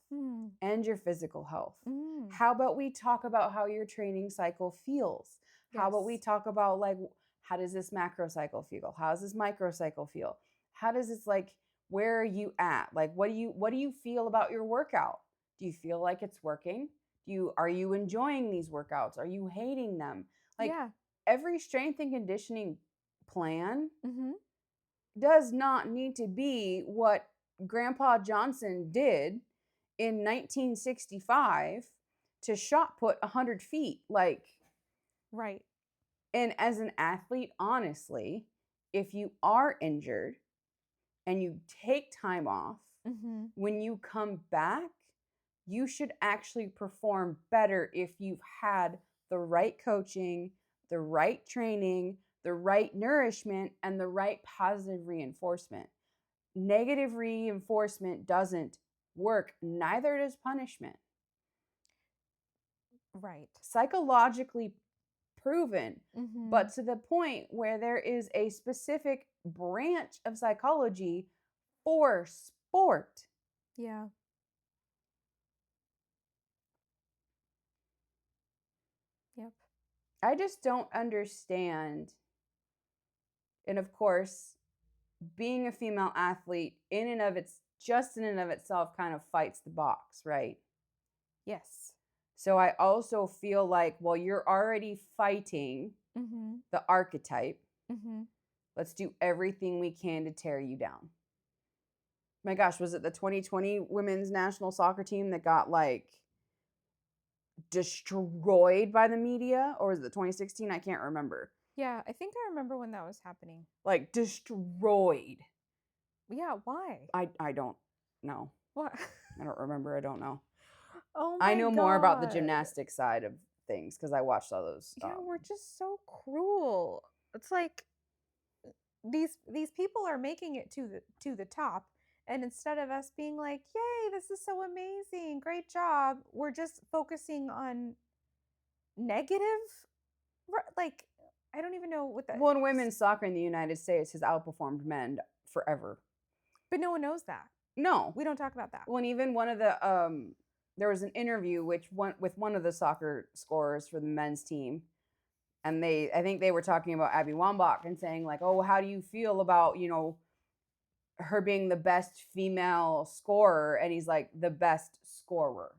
and your physical health. How about we talk about how your training cycle feels? Yes. How about we talk about, like, how does this macro cycle feel? How does this micro cycle feel? How does this, like, where are you at? Like, what do you feel about your workout? Do you feel like it's working? Are you enjoying these workouts? Are you hating them? Like, every strength and conditioning plan does not need to be what Grandpa Johnson did in 1965 to shot put 100 feet. Like, right. And as an athlete, honestly, if you are injured and you take time off, when you come back, you should actually perform better if you've had the right coaching, the right training, the right nourishment, and the right positive reinforcement. Negative reinforcement doesn't work. Neither does punishment. Right. Psychologically proven, but to the point where there is a specific branch of psychology for sport. Yeah. Yep. I just don't understand. And of course, being a female athlete in and of itself kind of fights the box, right? Yes. So I also feel like, well, you're already fighting the archetype. Let's do everything we can to tear you down. My gosh, was it the 2020 women's national soccer team that got, like, destroyed by the media? Or was it 2016? I can't remember. Yeah, I think I remember when that was happening. Like, destroyed. Yeah, why? I don't know. What? I don't remember. I don't know. Oh my God. I know more about the gymnastics side of things because I watched all those. Yeah, we're just so cruel. It's like these people are making it to the top, and instead of us being like, "Yay, this is so amazing, great job," we're just focusing on negative. Like, I don't even know what that. Well, in women's soccer in the United States has outperformed men forever. But no one knows that. No, we don't talk about that. Well, and even one of the there was an interview with one of the soccer scorers for the men's team, and I think they were talking about Abby Wambach and saying, like, oh, how do you feel about, her being the best female scorer? And he's like, the best scorer.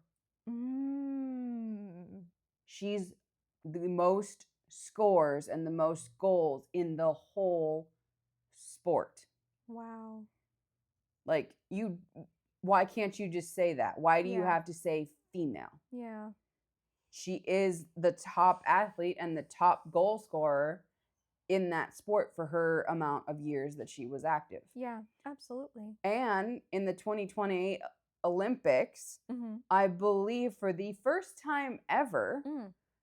She's the most scores and the most goals in the whole sport. Wow. Like, why can't you just say that? Why do you have to say female? Yeah. She is the top athlete and the top goal scorer in that sport for her amount of years that she was active. Yeah, absolutely. And in the 2020 Olympics, I believe for the first time ever,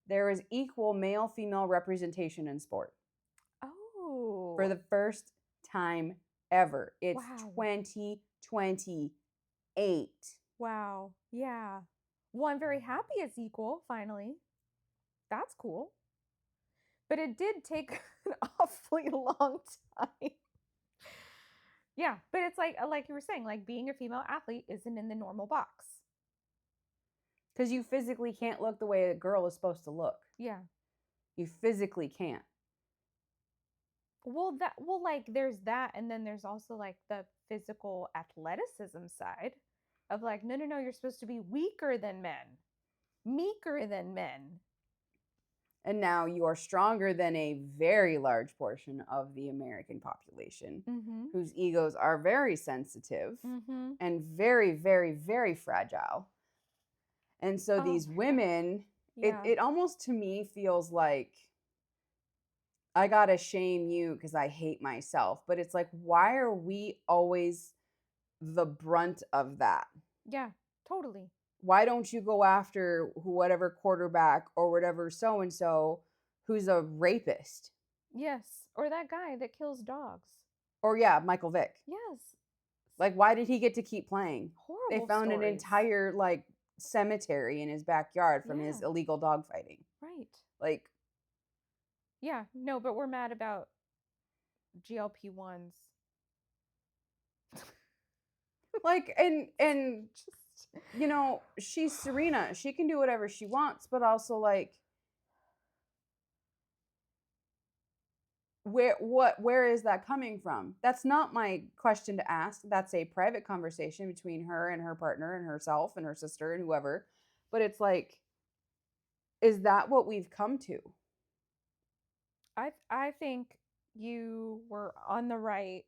there is equal male-female representation in sport. For the first time ever. It's Wow. 2028. Wow. Yeah. Well, I'm very happy it's equal, finally. That's cool. But it did take an awfully long time. Yeah, but it's like you were saying, like being a female athlete isn't in the normal box. Because you physically can't look the way a girl is supposed to look. Yeah. You physically can't. Well, like there's that, and then there's also like the physical athleticism side of like, no, you're supposed to be weaker than men, meeker than men. And now you are stronger than a very large portion of the American population, whose egos are very sensitive and very, very, very fragile. And so these women, it almost to me feels like I gotta shame you because I hate myself. But it's like, why are we always the brunt of that? Yeah, totally. Why don't you go after whatever quarterback or whatever so-and-so who's a rapist? Yes. Or that guy that kills dogs. Or yeah, Michael Vick. Yes. Like, why did he get to keep playing? Horrible They found stories. an entire like cemetery in his backyard from his illegal dog fighting. Right. Like, yeah, no, but we're mad about GLP-1s. like, and just, you know, she's Serena. She can do whatever she wants, but also like, where is that coming from? That's not my question to ask. That's a private conversation between her and her partner and herself and her sister and whoever. But it's like, is that what we've come to? I think you were on the right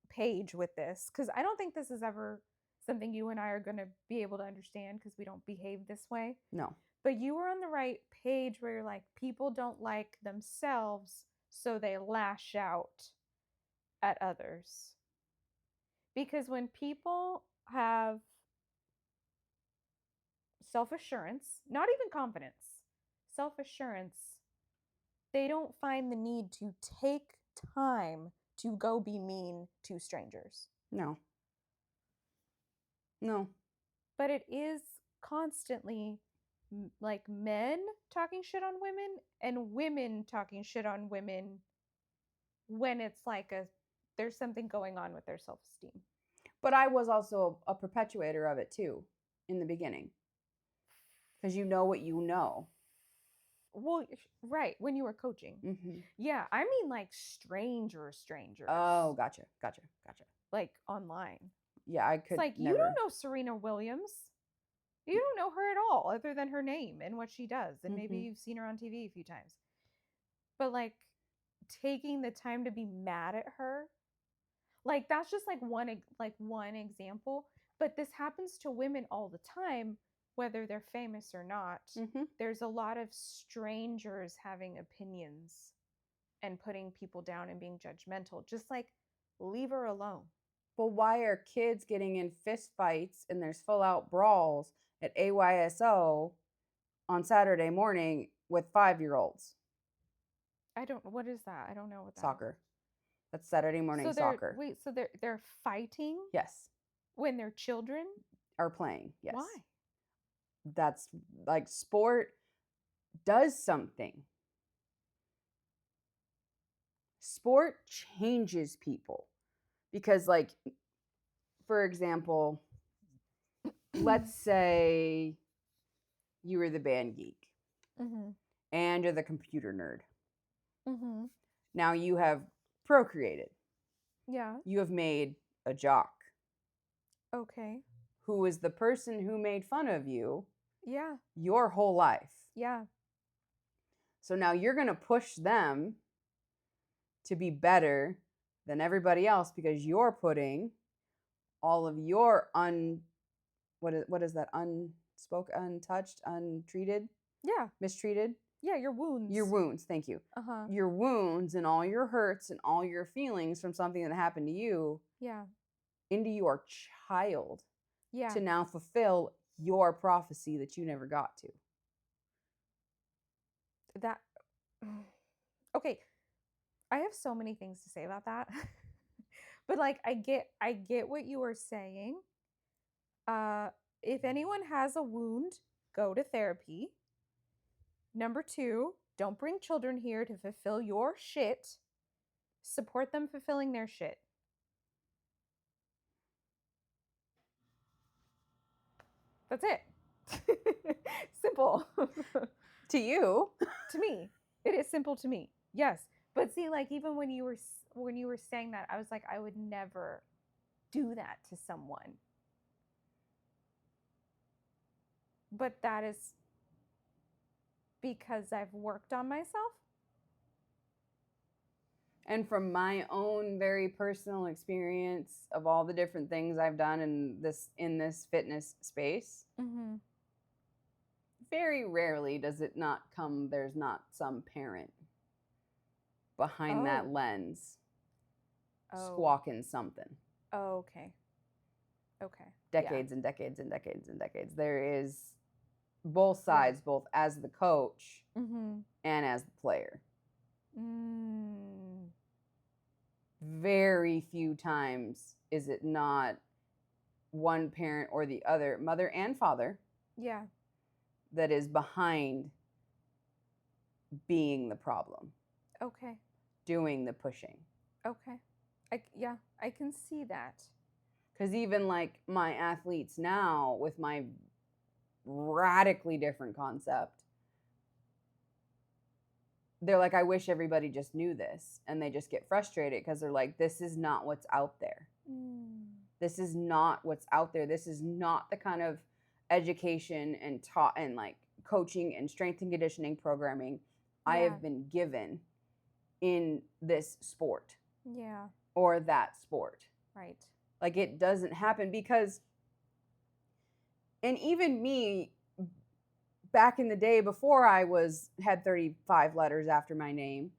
page with this, because I don't think this is ever something you and I are going to be able to understand because we don't behave this way. No. But you were on the right page where you're like, people don't like themselves, so they lash out at others. Because when people have self-assurance, not even confidence, self-assurance, they don't find the need to take time to go be mean to strangers. No. But it is constantly like men talking shit on women and women talking shit on women when it's like there's something going on with their self-esteem. But I was also a perpetuator of it too in the beginning. Because you know what you know. Well, right, when you were coaching. Yeah, I mean like strangers. Oh, gotcha. Like online. Yeah, I could. It's like, you don't know Serena Williams. You don't know her at all, other than her name and what she does, and maybe you've seen her on TV a few times. But like, taking the time to be mad at her, like that's just like one example. But this happens to women all the time, whether they're famous or not. There's a lot of strangers having opinions and putting people down and being judgmental. Just like, leave her alone. Well, why are kids getting in fist fights and there's full out brawls at AYSO on Saturday morning with 5-year-olds? What is that? I don't know what that Soccer. Is. That's Saturday morning soccer. Wait, so they're fighting? Yes. When their children are playing, yes. Why? That's like, sport does something. Sport changes people. Because, like, for example, let's say you were the band geek and you're the computer nerd. Now you have procreated. Yeah. You have made a jock. Okay. Who is the person who made fun of you. Yeah. Your whole life. Yeah. So now you're going to push them to be better than everybody else because you're putting all of your what is that? Untouched, untreated? Yeah. Mistreated? Yeah, your wounds. Your wounds, thank you. Your wounds and all your hurts and all your feelings from something that happened to you. Yeah. Into your child. Yeah. To now fulfill your prophecy that you never got to. Okay. I have so many things to say about that. But like I get what you are saying. If anyone has a wound, go to therapy. Number 2, don't bring children here to fulfill your shit. Support them fulfilling their shit. That's it. Simple. To you. To me, it is simple to me. Yes. But see, like even when you were saying that, I was like, I would never do that to someone. But that is because I've worked on myself. And from my own very personal experience of all the different things I've done in this fitness space, very rarely does it not come, there's not some parent behind that lens squawking something. Oh, okay. Okay. Decades and decades and decades and decades. There is both sides, both as the coach and as the player. Very few times is it not one parent or the other, mother and father, that is behind being the problem. Okay. Doing the pushing. Okay. I can see that. Because even like my athletes now with my radically different concept, they're like, I wish everybody just knew this. And they just get frustrated because they're like, this is not what's out there. This is not what's out there. This is not the kind of education and taught and like coaching and strength and conditioning programming I have been given in this sport. Yeah. Or that sport. Right. Like it doesn't happen because, and even me back in the day before I had 35 letters after my name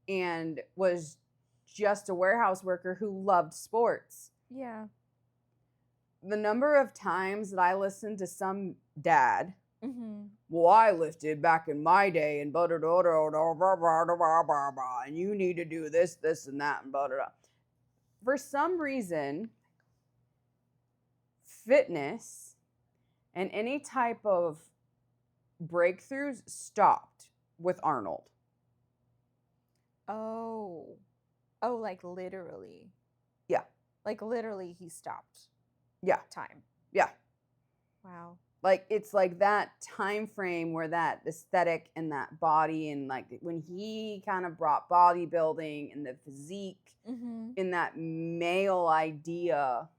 and was just a warehouse worker who loved sports. Yeah. The number of times that I listened to some dad, well, I lifted back in my day and and you need to do this, this, and that, and blah, blah, blah. For some reason, fitness and any type of breakthroughs stopped with Arnold. Oh, like literally. Yeah. Like literally he stopped. Yeah. Time. Yeah. Wow. Like it's like that time frame where that aesthetic and that body and like when he kind of brought bodybuilding and the physique in that male idea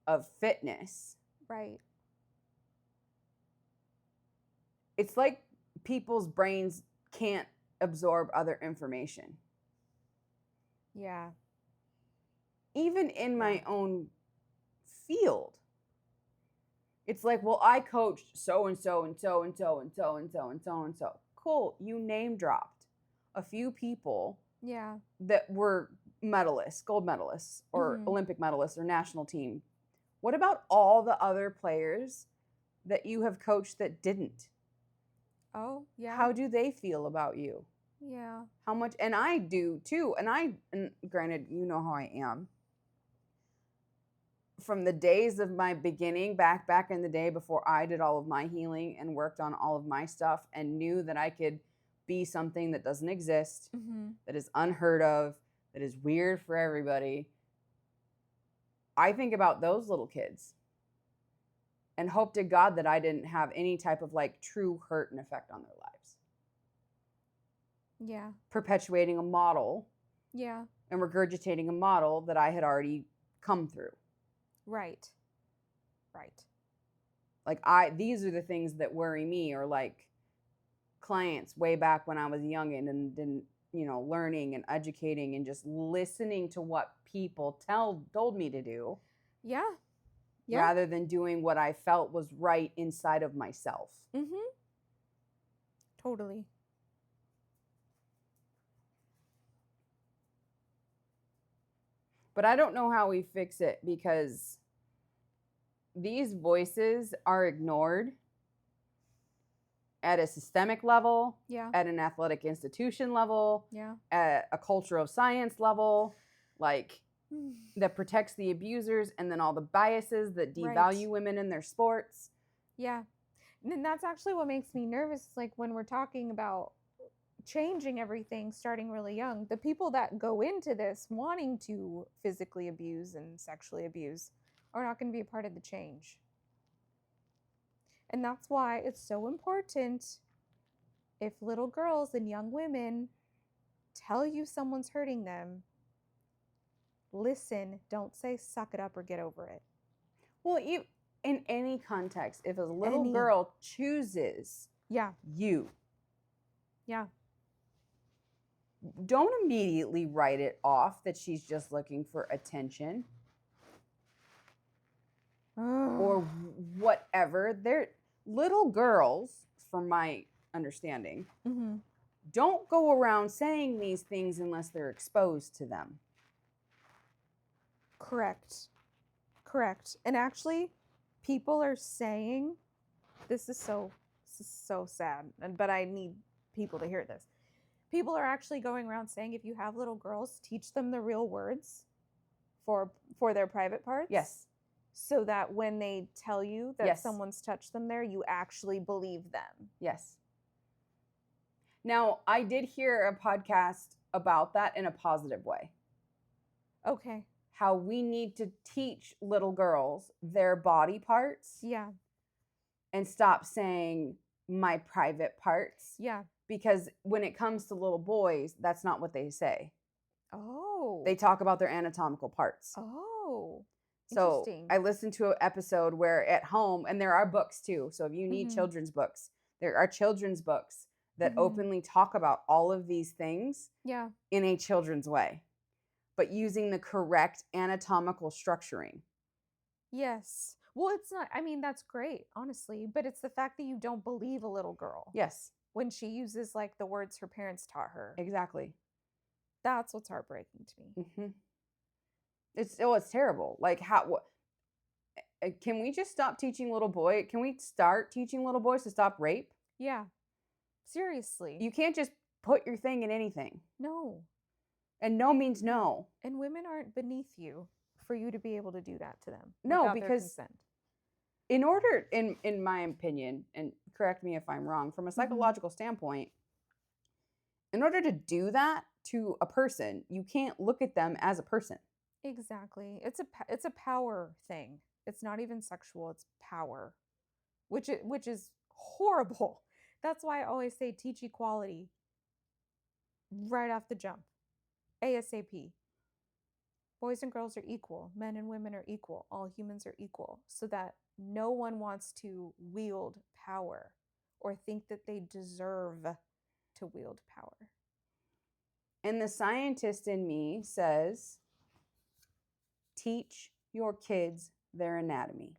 of fitness. Right. It's like people's brains can't absorb other information. Yeah. Even in my own field. It's like, well, I coached so and so and so and so and so and so and so and so. Cool. You name dropped a few people that were medalists, gold medalists, or Olympic medalists or national team. What about all the other players that you have coached that didn't? Oh, yeah. How do they feel about you? Yeah. How much? And I do too. And granted, you know how I am. From the days of my beginning, back in the day before I did all of my healing and worked on all of my stuff and knew that I could be something that doesn't exist, that is unheard of, that is weird for everybody. I think about those little kids and hope to God that I didn't have any type of like true hurt and effect on their lives. Yeah. Perpetuating a model. Yeah. And regurgitating a model that I had already come through. Right. Right. Like these are the things that worry me, or like clients way back when I was young and didn't, learning and educating and just listening to what people told me to do. Yeah. Rather than doing what I felt was right inside of myself. Totally. But I don't know how we fix it because these voices are ignored at a systemic level, Yeah. at an athletic institution level, Yeah. at a culture of science level, like that protects the abusers, and then all the biases that devalue women in their sports. Yeah. And that's actually what makes me nervous, like when we're talking about changing everything starting really young. The people that go into this wanting to physically abuse and sexually abuse are not going to be a part of the change. And that's why it's so important, if little girls and young women tell you someone's hurting them, listen, don't say suck it up or get over it. Well, in any context, if a little girl chooses you, don't immediately write it off that she's just looking for attention or whatever. They're little girls, from my understanding, don't go around saying these things unless they're exposed to them. Correct. And actually, people are saying, this is so sad, but I need people to hear this. People are actually going around saying, if you have little girls, teach them the real words for their private parts. Yes. So that when they tell you that someone's touched them there, you actually believe them. Yes. Now, I did hear a podcast about that in a positive way. Okay. How we need to teach little girls their body parts. Yeah. And stop saying my private parts. Yeah. Because when it comes to little boys, that's not what they say. Oh. They talk about their anatomical parts. Oh. So I listened to an episode where at home, and there are books too. So if you need children's books, there are children's books that openly talk about all of these things in a children's way, but using the correct anatomical structuring. Yes. Well, it's not, I mean, that's great, honestly, but it's the fact that you don't believe a little girl. Yes. When she uses like the words her parents taught her. Exactly. That's what's heartbreaking to me. Mm-hmm. It's terrible. Like, can we just stop teaching little boys? Can we start teaching little boys to stop rape? Yeah. Seriously. You can't just put your thing in anything. No. And no means no. And women aren't beneath you for you to be able to do that to them. No, because in order, in my opinion, and correct me if I'm wrong, from a psychological standpoint, in order to do that to a person, you can't look at them as a person. Exactly. It's a power thing. It's not even sexual, it's power, which is horrible. That's why I always say teach equality right off the jump. ASAP. Boys and girls are equal. Men and women are equal. All humans are equal. So that no one wants to wield power or think that they deserve to wield power. And the scientist in me says, teach your kids their anatomy.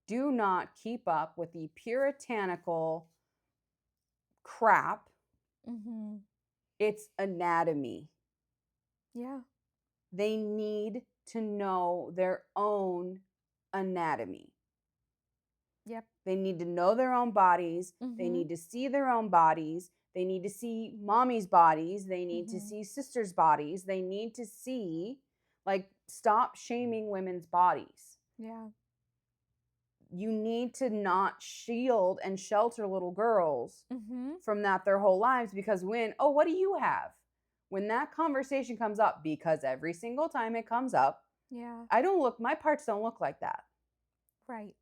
Do not keep up with the puritanical crap. It's anatomy. Yeah. They need to know their own anatomy. Yep. They need to know their own bodies. They need to see their own bodies. They need to see mommy's bodies. They need to see sisters' bodies. They need to see, like, stop shaming women's bodies. Yeah. You need to not shield and shelter little girls from that their whole lives, because what do you have? When that conversation comes up, because every single time it comes up, my parts don't look like that. Right.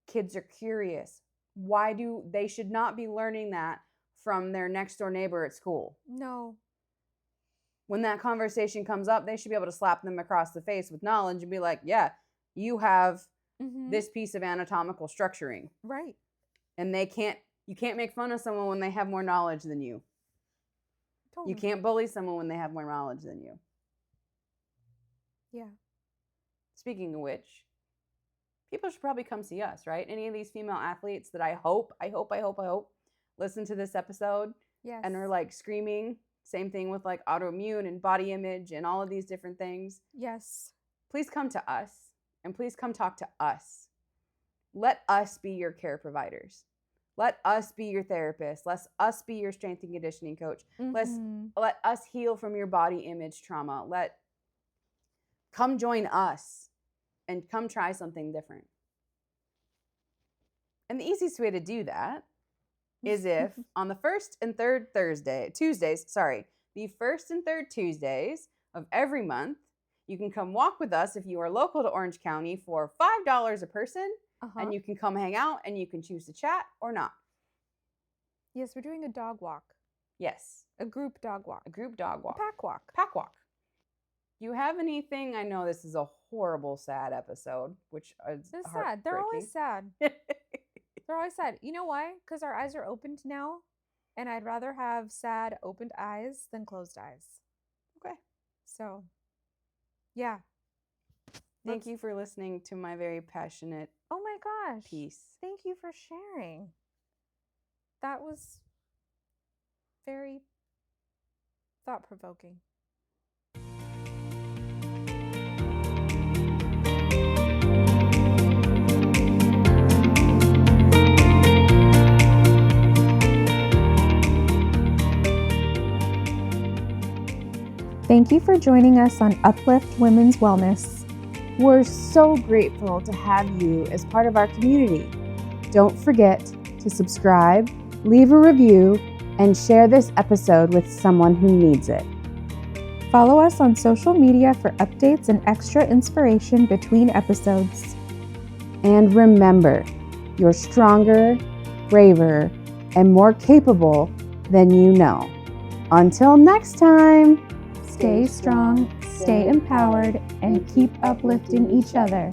Kids are curious. They should not be learning that from their next door neighbor at school. No. When that conversation comes up, they should be able to slap them across the face with knowledge and be like, yeah, you have this piece of anatomical structuring. Right. And you can't make fun of someone when they have more knowledge than you. Totally. You can't bully someone when they have more knowledge than you. Yeah. Speaking of which, people should probably come see us, right? Any of these female athletes that I hope listen to this episode and are like screaming. Same thing with like autoimmune and body image and all of these different things. Yes. Please come to us, and please come talk to us. Let us be your care providers. Let us be your therapist. Let us be your strength and conditioning coach. Let us heal from your body image trauma. Come join us and come try something different. And the easiest way to do that is if on the first and third Tuesdays of every month, you can come walk with us if you are local to Orange County for $5 a person, and you can come hang out and you can choose to chat or not. Yes, we're doing a dog walk. Yes. A group dog walk. A group dog walk. A pack walk. Pack walk. Do you have anything? I know this is a horrible, sad episode, which is sad. They're always sad. They're always sad. You know why? Because our eyes are opened now, and I'd rather have sad, opened eyes than closed eyes. Okay. So, yeah. Thank you for listening to my very passionate oh my gosh piece. Thank you for sharing. That was very thought-provoking. Thank you for joining us on UpLift Women's Wellness. We're so grateful to have you as part of our community. Don't forget to subscribe, leave a review, and share this episode with someone who needs it. Follow us on social media for updates and extra inspiration between episodes. And remember, you're stronger, braver, and more capable than you know. Until next time, stay strong, stay empowered, and keep uplifting each other.